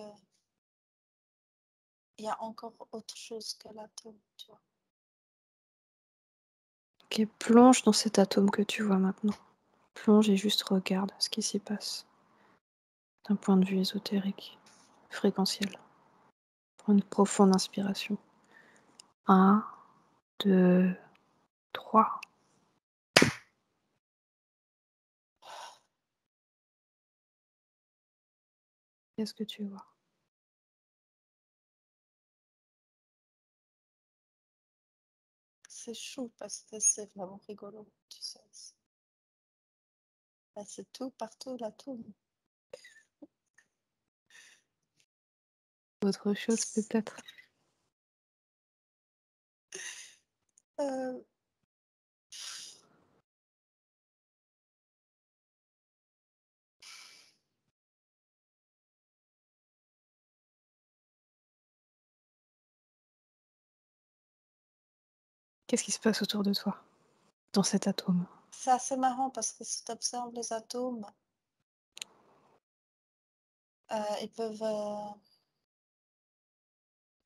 il y a encore autre chose que l'atome, tu vois? OK, plonge dans cet atome que tu vois maintenant. Plonge et juste regarde ce qui s'y passe, d'un point de vue ésotérique, fréquentiel. Prends une profonde inspiration. Un, 2, 3. Qu'est-ce que tu vois? C'est chou parce que c'est vraiment rigolo, tu sais? C'est tout, partout, l'atome. Autre chose peut-être? Heu, Qu'est-ce qui se passe autour de toi, dans cet atome? c'est assez marrant parce que si tu observes les atomes, ils peuvent,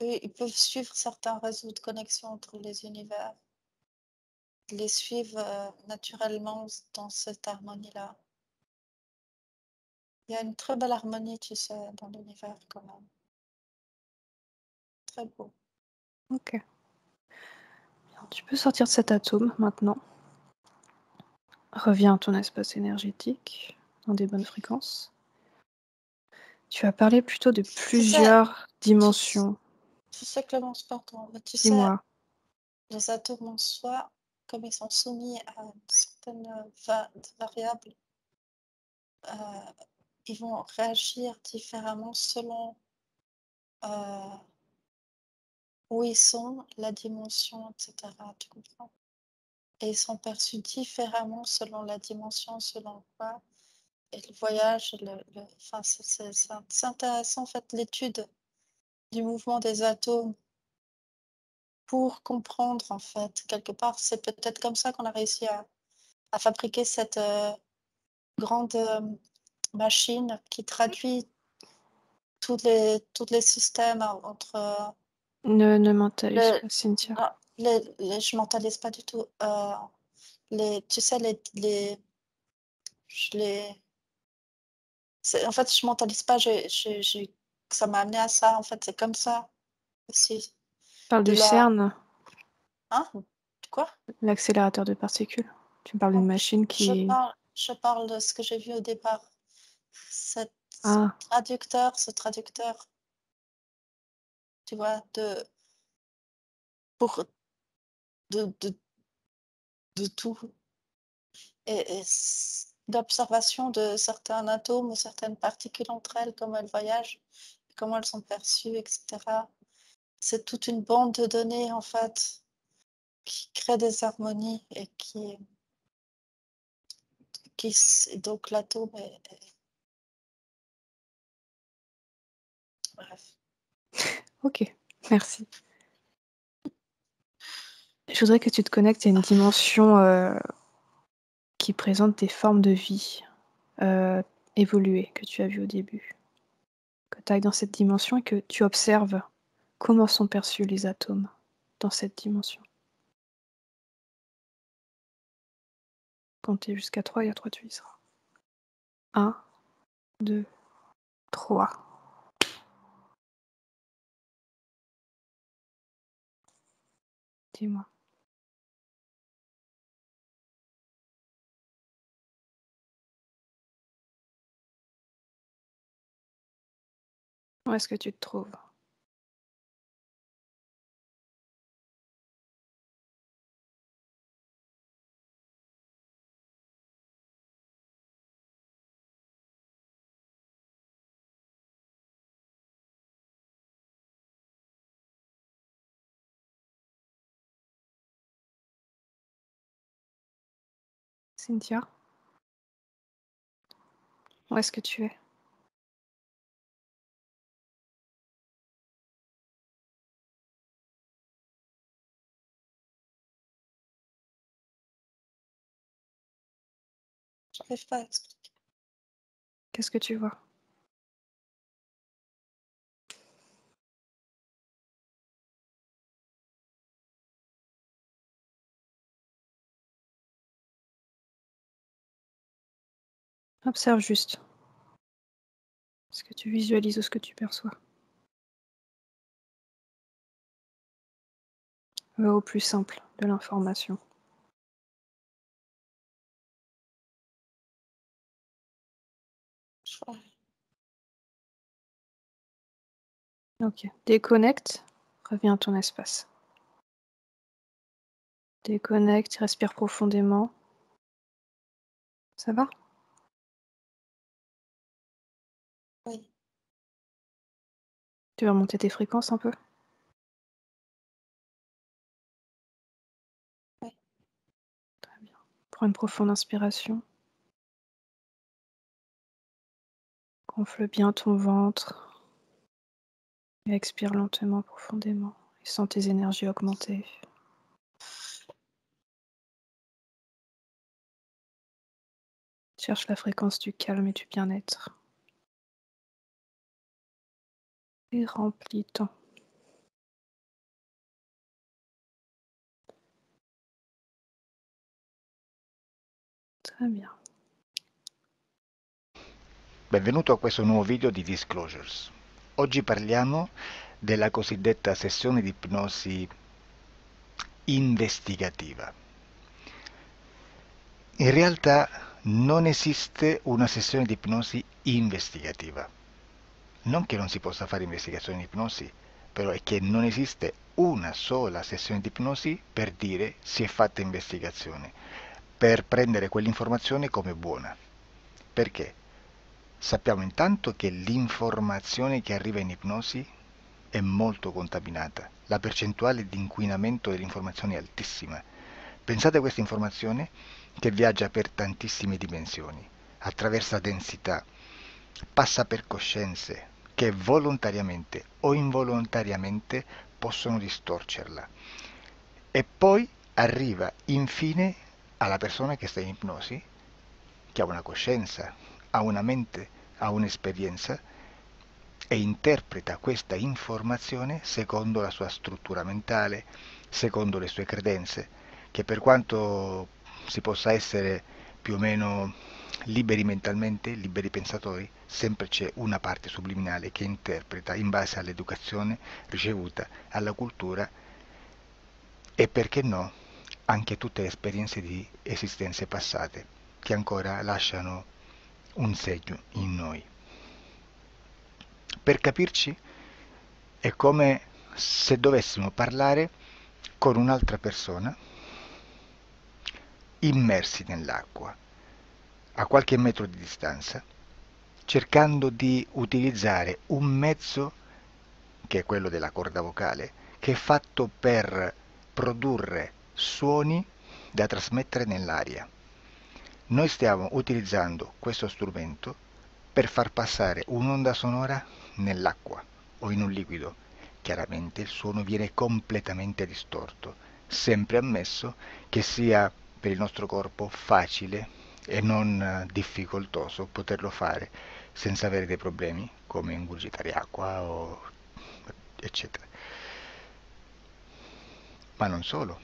ils peuvent suivre certains réseaux de connexion entre les univers. Ils les suivent, naturellement dans cette harmonie-là. Il y a une très belle harmonie, tu sais, dans l'univers quand même. Très beau. OK. Bien, tu peux sortir de cet atome maintenant. Reviens à ton espace énergétique, dans des bonnes fréquences. Tu as parlé plutôt de Tu sais plusieurs tu dimensions. tu sais Clémence, pardon, mais tu sais, Dis-moi. les atomes en soi, comme ils sont soumis à une certaine, variable, heu, ils vont réagir différemment selon, heu, où ils sont, la dimension, et cetera, tu comprends? Et ils sont perçus différemment selon la dimension, selon quoi et le voyage, enfin, c'est intéressant, en fait, l'étude du mouvement des atomes pour comprendre, en fait, quelque part, c'est peut-être comme ça qu'on a réussi à fabriquer cette, grande, machine qui traduit tous les systèmes entre, Ne mentalise le pas, Cynthia. non, je mentalise pas du tout, tu sais, je les c'est en fait, je mentalise pas, j'ai ça m'a amené à ça, en fait, c'est comme ça aussi. Parle De du la CERN, Hein? Quoi? l'accélérateur de particules. Tu parles d'une Non, machine qui... je parle de ce que j'ai vu au départ. Ce Ah, traducteur, tu vois, pour de de tout et d'observation de certains atomes ou certaines particules entre elles, comment elles voyagent, comment elles sont perçues et cetera. C'est toute une bande de données, en fait, qui crée des harmonies et donc l'atome est bref. ok, merci. Je voudrais que tu te connectes à une dimension qui présente des formes de vie euh, évoluées que tu as vues au début. Que tu ailles dans cette dimension et que tu observes comment sont perçus les atomes dans cette dimension. Comptez jusqu'à 3 et à 3 tu y seras. 1, 2, 3. Dis-moi. Où est-ce que tu te trouves? Cynthia? Où est-ce que tu es? J'arrive pas à expliquer. Qu'est-ce que tu vois? Observe juste ce que tu visualises ou ce que tu perçois. Va au plus simple de l'information. Je vois Ok. Déconnecte, reviens à ton espace. Déconnecte, respire profondément. Ça va? oui, Tu vas monter tes fréquences un peu? oui. Très bien. Prends une profonde inspiration. Gonfle bien ton ventre. Et expire lentement, profondément. Et sens tes énergies augmenter. Cherche la fréquence du calme et du bien-être. Et remplis ton. Très bien. Benvenuto a questo nuovo video di Disclosures. Oggi parliamo della cosiddetta sessione di ipnosi investigativa. In realtà non esiste una sessione di ipnosi investigativa. Non che non si possa fare investigazione di ipnosi, però è che non esiste una sola sessione di ipnosi per dire si è fatta investigazione, per prendere quell'informazione come buona. Perché? Sappiamo intanto che l'informazione che arriva in ipnosi è molto contaminata. la percentuale di inquinamento dell'informazione è altissima. Pensate a questa informazione che viaggia per tantissime dimensioni, attraversa densità, passa per coscienze che volontariamente o involontariamente possono distorcerla. E poi arriva infine alla persona che sta in ipnosi, che ha una coscienza, ha una mente, ha un'esperienza e interpreta questa informazione secondo la sua struttura mentale, secondo le sue credenze, che per quanto si possa essere più o meno liberi mentalmente, liberi pensatori, sempre c'è una parte subliminale che interpreta in base all'educazione ricevuta, alla cultura e, perché no, anche tutte le esperienze di esistenze passate che ancora lasciano un segno in noi. Per capirci, è come se dovessimo parlare con un'altra persona immersi nell'acqua, a qualche metro di distanza, cercando di utilizzare un mezzo, che è quello della corda vocale, che è fatto per produrre suoni da trasmettere nell'aria. Noi stiamo utilizzando questo strumento per far passare un'onda sonora nell'acqua o in un liquido. Chiaramente il suono viene completamente distorto, sempre ammesso che sia per il nostro corpo facile e non difficoltoso poterlo fare senza avere dei problemi come ingurgitare acqua o eccetera. Ma non solo.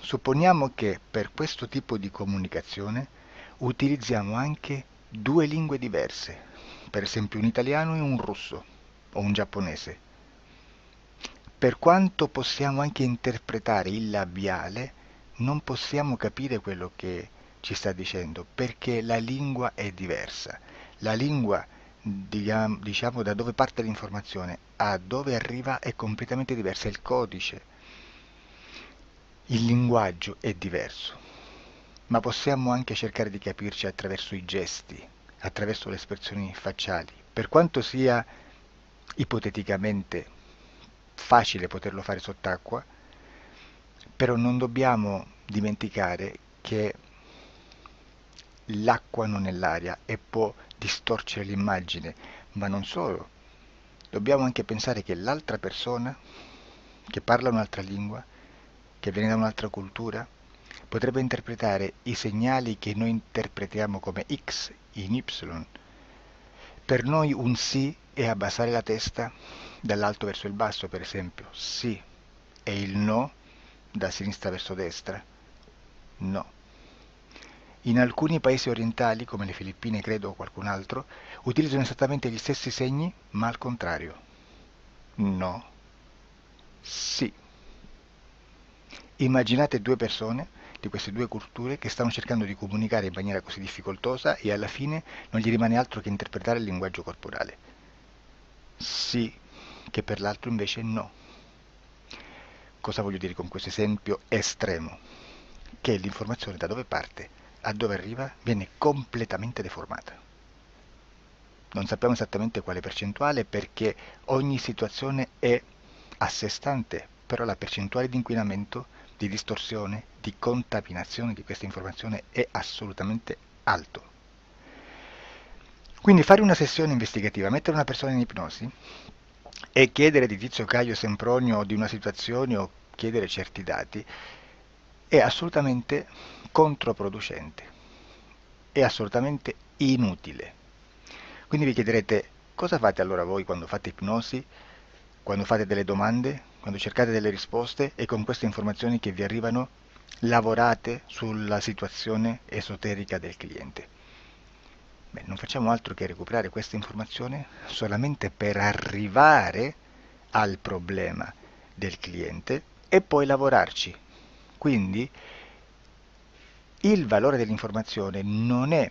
Supponiamo che per questo tipo di comunicazione utilizziamo anche due lingue diverse, per esempio un italiano e un russo o un giapponese. Per quanto possiamo anche interpretare il labiale, non possiamo capire quello che ci sta dicendo, perché la lingua è diversa. La lingua, diciamo, da dove parte l'informazione a dove arriva è completamente diversa, il codice, il linguaggio è diverso, ma possiamo anche cercare di capirci attraverso i gesti, attraverso le espressioni facciali. Per quanto sia ipoteticamente facile poterlo fare sott'acqua, però non dobbiamo dimenticare che l'acqua non è l'aria e può distorcere l'immagine, ma non solo. Dobbiamo anche pensare che l'altra persona, che parla un'altra lingua, che viene da un'altra cultura, potrebbe interpretare i segnali che noi interpretiamo come X in Y. Per noi un sì è abbassare la testa dall'alto verso il basso, per esempio, sì, e il no da sinistra verso destra, no. In alcuni paesi orientali, come le Filippine credo o qualcun altro, utilizzano esattamente gli stessi segni, ma al contrario. No, sì. Immaginate due persone di queste due culture che stanno cercando di comunicare in maniera così difficoltosa e alla fine non gli rimane altro che interpretare il linguaggio corporale. Sì, che per l'altro invece no. Cosa voglio dire con questo esempio estremo? Che l'informazione da dove parte a dove arriva viene completamente deformata. Non sappiamo esattamente quale percentuale perché ogni situazione è a sé stante, però la percentuale di inquinamento, di distorsione, di contaminazione di questa informazione è assolutamente alto. Quindi fare una sessione investigativa, mettere una persona in ipnosi e chiedere di Tizio Caio Sempronio di una situazione o chiedere certi dati è assolutamente controproducente, è assolutamente inutile. Quindi vi chiederete cosa fate allora voi quando fate ipnosi, quando fate delle domande, quando cercate delle risposte e con queste informazioni che vi arrivano lavorate sulla situazione esoterica del cliente. Beh, non facciamo altro che recuperare questa informazione solamente per arrivare al problema del cliente e poi lavorarci. Quindi il valore dell'informazione non è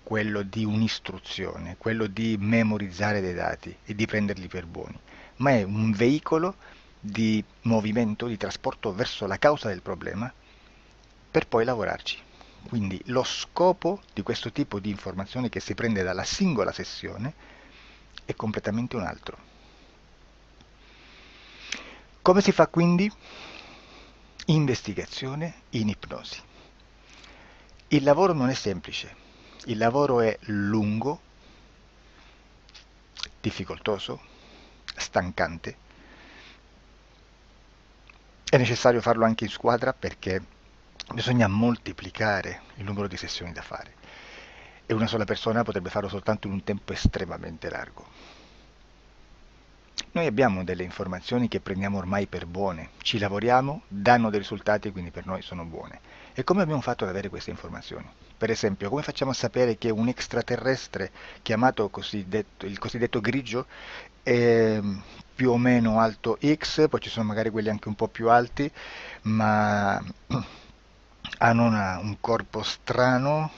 quello di un'istruzione, quello di memorizzare dei dati e di prenderli per buoni, ma è un veicolo di movimento, di trasporto verso la causa del problema per poi lavorarci. Quindi lo scopo di questo tipo di informazione che si prende dalla singola sessione è completamente un altro. Come si fa quindi? Investigazione in ipnosi. Il lavoro non è semplice, il lavoro è lungo, difficoltoso, stancante. È necessario farlo anche in squadra perché bisogna moltiplicare il numero di sessioni da fare e una sola persona potrebbe farlo soltanto in un tempo estremamente largo. Noi abbiamo delle informazioni che prendiamo ormai per buone, ci lavoriamo, danno dei risultati e quindi per noi sono buone. E come abbiamo fatto ad avere queste informazioni? Per esempio, come facciamo a sapere che un extraterrestre chiamato il cosiddetto grigio è più o meno alto X, poi ci sono magari quelli anche un po' più alti, ma hanno un corpo strano,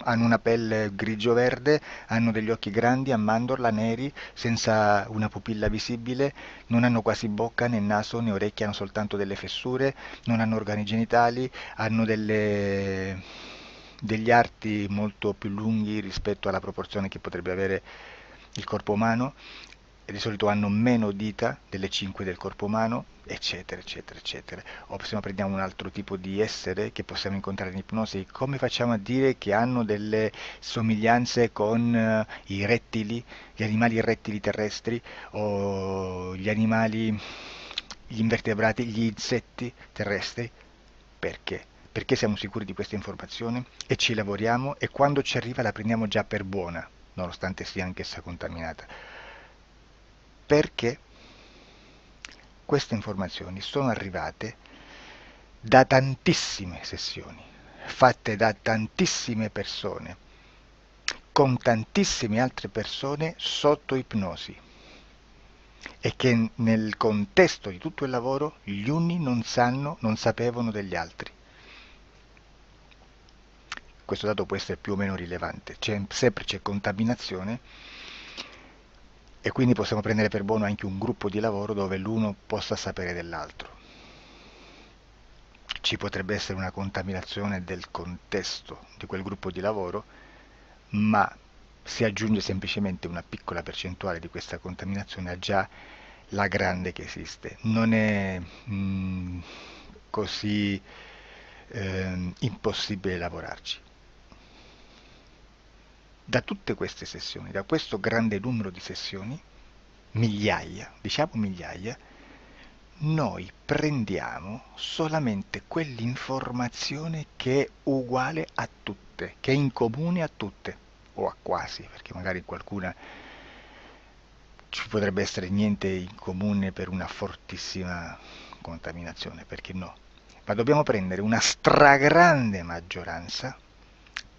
hanno una pelle grigio-verde, hanno degli occhi grandi a mandorla, neri, senza una pupilla visibile, non hanno quasi bocca, né naso, né orecchie, hanno soltanto delle fessure, non hanno organi genitali, hanno degli arti molto più lunghi rispetto alla proporzione che potrebbe avere il corpo umano, e di solito hanno meno dita delle 5 del corpo umano, eccetera, eccetera, eccetera. O se no prendiamo un altro tipo di essere che possiamo incontrare in ipnosi, come facciamo a dire che hanno delle somiglianze con i rettili, gli animali rettili terrestri o gli invertebrati, gli insetti terrestri? Perché? Perché siamo sicuri di questa informazione e ci lavoriamo e quando ci arriva la prendiamo già per buona, nonostante sia anch'essa contaminata. Perché queste informazioni sono arrivate da tantissime sessioni, fatte da tantissime persone, con tantissime altre persone sotto ipnosi e che nel contesto di tutto il lavoro gli uni non sapevano degli altri. Questo dato può essere più o meno rilevante, sempre c'è contaminazione e quindi possiamo prendere per buono anche un gruppo di lavoro dove l'uno possa sapere dell'altro. Ci potrebbe essere una contaminazione del contesto di quel gruppo di lavoro, ma si aggiunge semplicemente una piccola percentuale di questa contaminazione a già la grande che esiste. Non è così impossibile lavorarci. Da tutte queste sessioni, da questo grande numero di sessioni, migliaia, diciamo migliaia, noi prendiamo solamente quell'informazione che è uguale a tutte, che è in comune a tutte, o a quasi, perché magari qualcuna ci potrebbe essere niente in comune per una fortissima contaminazione, perché no? Ma dobbiamo prendere una stragrande maggioranza,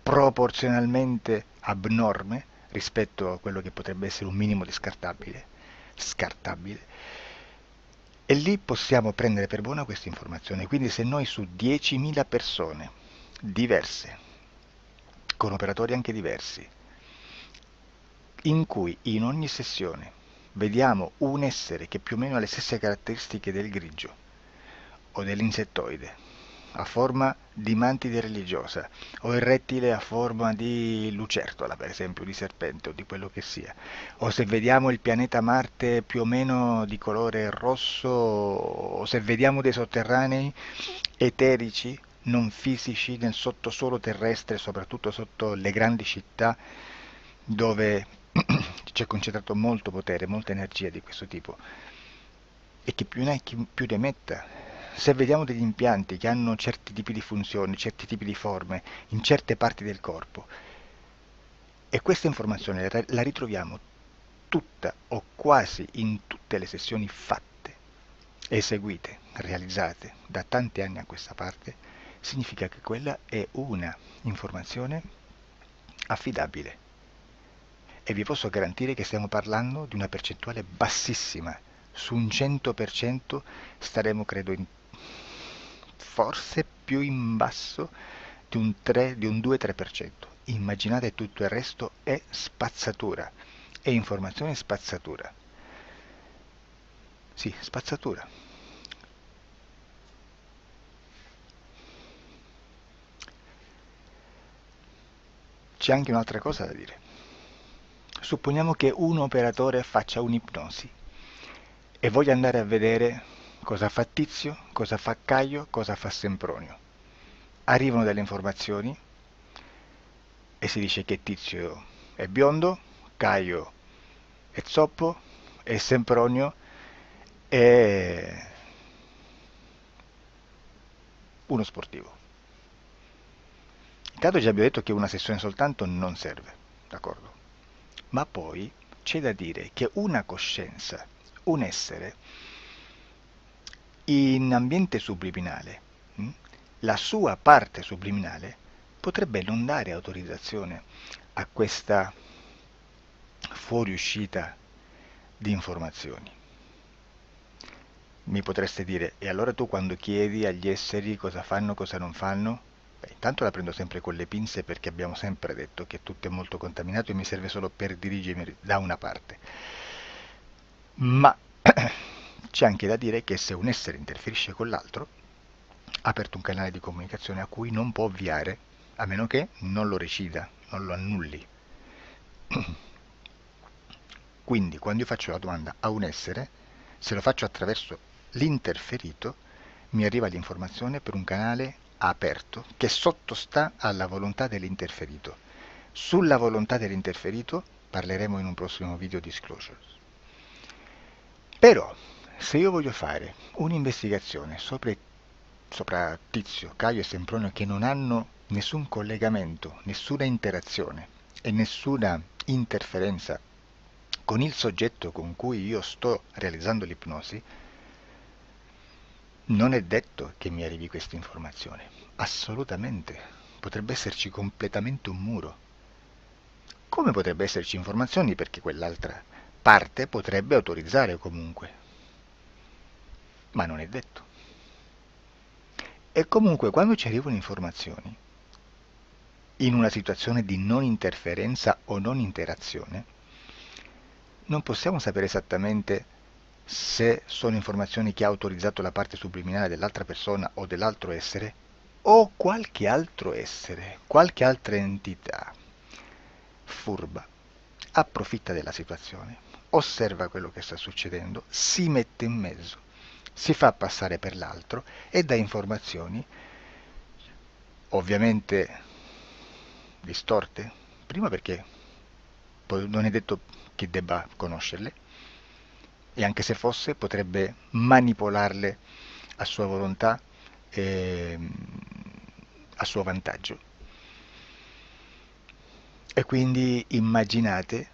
proporzionalmente abnorme rispetto a quello che potrebbe essere un minimo di scartabile, e lì possiamo prendere per buona questa informazione. Quindi se noi su 10.000 persone diverse, con operatori anche diversi, in cui in ogni sessione vediamo un essere che più o meno ha le stesse caratteristiche del grigio o dell'insettoide, a forma di mantide religiosa, o il rettile a forma di lucertola, per esempio, di serpente o di quello che sia, o se vediamo il pianeta Marte più o meno di colore rosso, o se vediamo dei sotterranei eterici, non fisici, nel sottosuolo terrestre, soprattutto sotto le grandi città, dove c'è concentrato molto potere, molta energia di questo tipo, e che più ne hai più ne metta. Se vediamo degli impianti che hanno certi tipi di funzioni, certi tipi di forme in certe parti del corpo, e questa informazione la ritroviamo tutta o quasi in tutte le sessioni fatte, eseguite, realizzate da tanti anni a questa parte, significa che quella è una informazione affidabile. E vi posso garantire che stiamo parlando di una percentuale bassissima. Su un 100% staremo, credo, forse più in basso di un 2-3%. Immaginate, tutto il resto è spazzatura, è informazione spazzatura. Sì, spazzatura. C'è anche un'altra cosa da dire. Supponiamo che un operatore faccia un'ipnosi e voglia andare a vedere cosa fa Tizio, cosa fa Caio, cosa fa Sempronio. Arrivano delle informazioni e si dice che Tizio è biondo, Caio è zoppo e Sempronio è uno sportivo. Intanto già abbiamo detto che una sessione soltanto non serve, d'accordo? Ma poi c'è da dire che una coscienza, un essere, in ambiente subliminale, la sua parte subliminale potrebbe non dare autorizzazione a questa fuoriuscita di informazioni. Mi potreste dire, e allora tu quando chiedi agli esseri cosa fanno, cosa non fanno? Beh, intanto la prendo sempre con le pinze perché abbiamo sempre detto che tutto è molto contaminato e mi serve solo per dirigermi da una parte. Ma c'è anche da dire che se un essere interferisce con l'altro, ha aperto un canale di comunicazione a cui non può ovviare, a meno che non lo recida, non lo annulli. Quindi quando io faccio la domanda a un essere, se lo faccio attraverso l'interferito, mi arriva l'informazione per un canale aperto che sottostà alla volontà dell'interferito. Sulla volontà dell'interferito parleremo in un prossimo video disclosures. Però, se io voglio fare un'investigazione sopra Tizio, Caio e Sempronio che non hanno nessun collegamento, nessuna interazione e nessuna interferenza con il soggetto con cui io sto realizzando l'ipnosi, non è detto che mi arrivi questa informazione. Assolutamente. Potrebbe esserci completamente un muro. Come potrebbe esserci informazioni perché quell'altra parte potrebbe autorizzare comunque. Ma non è detto. E comunque quando ci arrivano informazioni, in una situazione di non interferenza o non interazione, non possiamo sapere esattamente se sono informazioni che ha autorizzato la parte subliminale dell'altra persona o dell'altro essere, o qualche altro essere, qualche altra entità furba, approfitta della situazione, osserva quello che sta succedendo, si mette in mezzo, si fa passare per l'altro e dà informazioni, ovviamente distorte, prima perché poi non è detto che debba conoscerle, e anche se fosse potrebbe manipolarle a sua volontà e a suo vantaggio. E quindi immaginate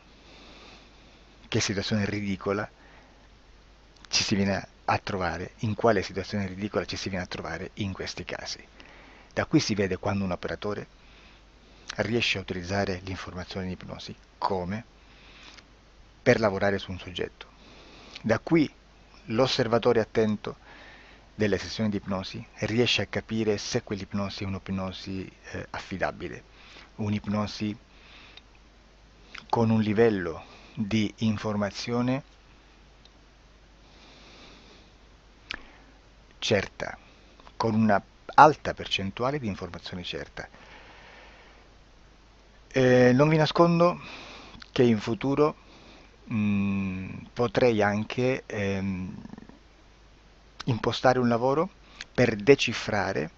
che situazione ridicola ci si viene a trovare, in quale situazione ridicola ci si viene a trovare in questi casi. Da qui si vede quando un operatore riesce a utilizzare l'informazione in ipnosi come per lavorare su un soggetto. Da qui l'osservatore attento delle sessioni di ipnosi riesce a capire se quell'ipnosi è un'ipnosi affidabile, un'ipnosi con un livello di informazione certa, con una alta percentuale di informazione certa. Non vi nascondo che in futuro potrei anche impostare un lavoro per decifrare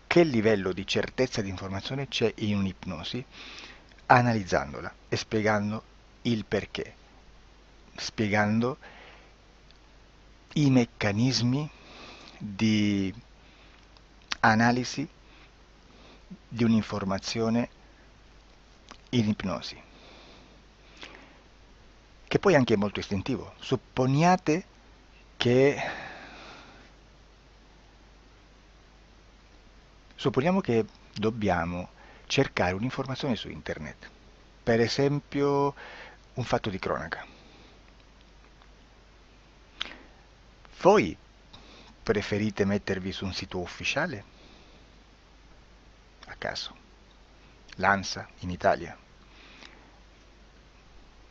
che livello di certezza di informazione c'è in un'ipnosi, analizzandola e spiegando il perché, spiegando i meccanismi di analisi di un'informazione in ipnosi, che poi anche è molto istintivo. Supponiamo che dobbiamo cercare un'informazione su internet, per esempio un fatto di cronaca. Voi preferite mettervi su un sito ufficiale? A caso. L'ANSA in Italia,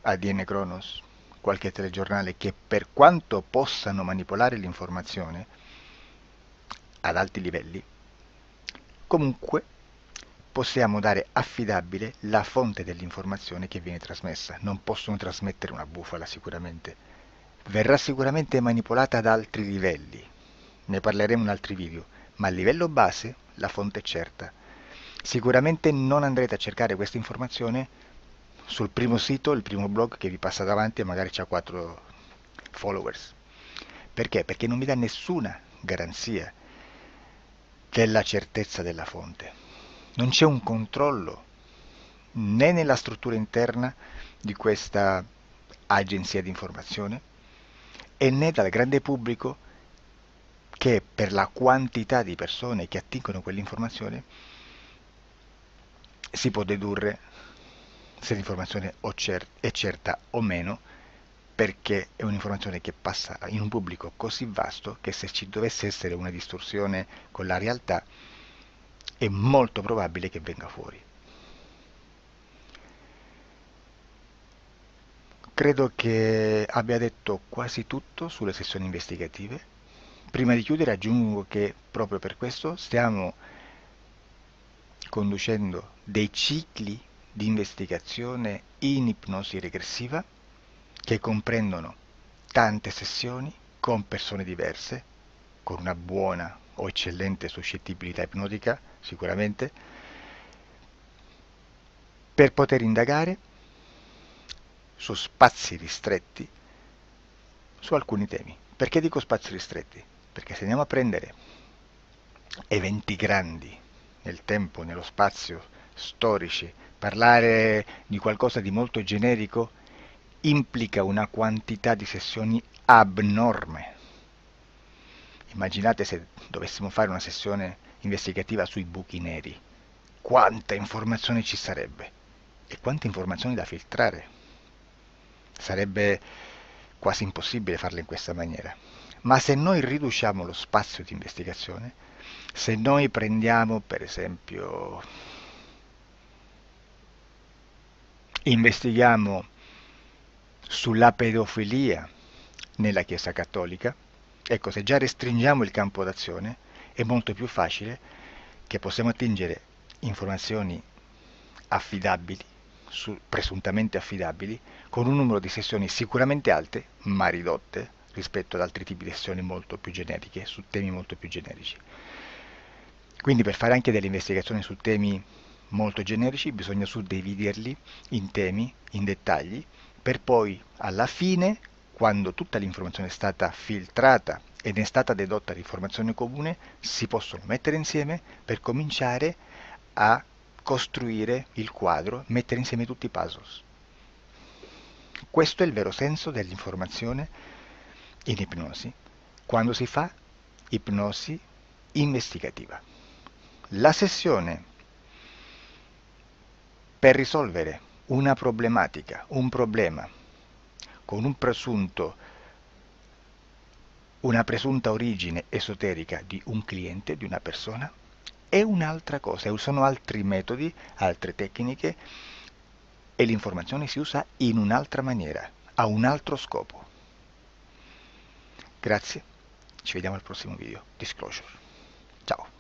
ADN Kronos, qualche telegiornale che per quanto possano manipolare l'informazione ad alti livelli, comunque possiamo dare affidabile la fonte dell'informazione che viene trasmessa. Non possono trasmettere una bufala sicuramente, verrà sicuramente manipolata ad altri livelli, ne parleremo in altri video, ma a livello base la fonte è certa. Sicuramente non andrete a cercare questa informazione sul primo sito, il primo blog che vi passa davanti e magari ha 4 followers. Perché? Perché non vi dà nessuna garanzia della certezza della fonte. Non c'è un controllo né nella struttura interna di questa agenzia di informazione e né dal grande pubblico, che per la quantità di persone che attingono quell'informazione si può dedurre se l'informazione è certa o meno, perché è un'informazione che passa in un pubblico così vasto che se ci dovesse essere una distorsione con la realtà è molto probabile che venga fuori. Credo che abbia detto quasi tutto sulle sessioni investigative. Prima di chiudere aggiungo che proprio per questo stiamo conducendo dei cicli di investigazione in ipnosi regressiva che comprendono tante sessioni con persone diverse, con una buona o eccellente suscettibilità ipnotica sicuramente, per poter indagare su spazi ristretti su alcuni temi. Perché dico spazi ristretti? Perché se andiamo a prendere eventi grandi nel tempo, nello spazio, storici, parlare di qualcosa di molto generico implica una quantità di sessioni abnorme. Immaginate se dovessimo fare una sessione investigativa sui buchi neri, quanta informazione ci sarebbe e quante informazioni da filtrare. Sarebbe quasi impossibile farlo in questa maniera. Ma se noi riduciamo lo spazio di investigazione, se noi prendiamo per esempio, investighiamo sulla pedofilia nella Chiesa Cattolica, ecco, se già restringiamo il campo d'azione è molto più facile che possiamo attingere informazioni affidabili, presuntamente affidabili, con un numero di sessioni sicuramente alte, ma ridotte rispetto ad altri tipi di sessioni molto più generiche, su temi molto più generici. Quindi per fare anche delle investigazioni su temi molto generici bisogna suddividerli in temi, in dettagli, per poi alla fine, quando tutta l'informazione è stata filtrata ed è stata dedotta l'informazione comune, si possono mettere insieme per cominciare a costruire il quadro, mettere insieme tutti i puzzles. Questo è il vero senso dell'informazione in ipnosi, quando si fa ipnosi investigativa. La sessione per risolvere una problematica, un problema, con una presunta origine esoterica di un cliente, di una persona, è un'altra cosa, sono altri metodi, altre tecniche e l'informazione si usa in un'altra maniera, ha un altro scopo. Grazie, ci vediamo al prossimo video. Disclosure. Ciao.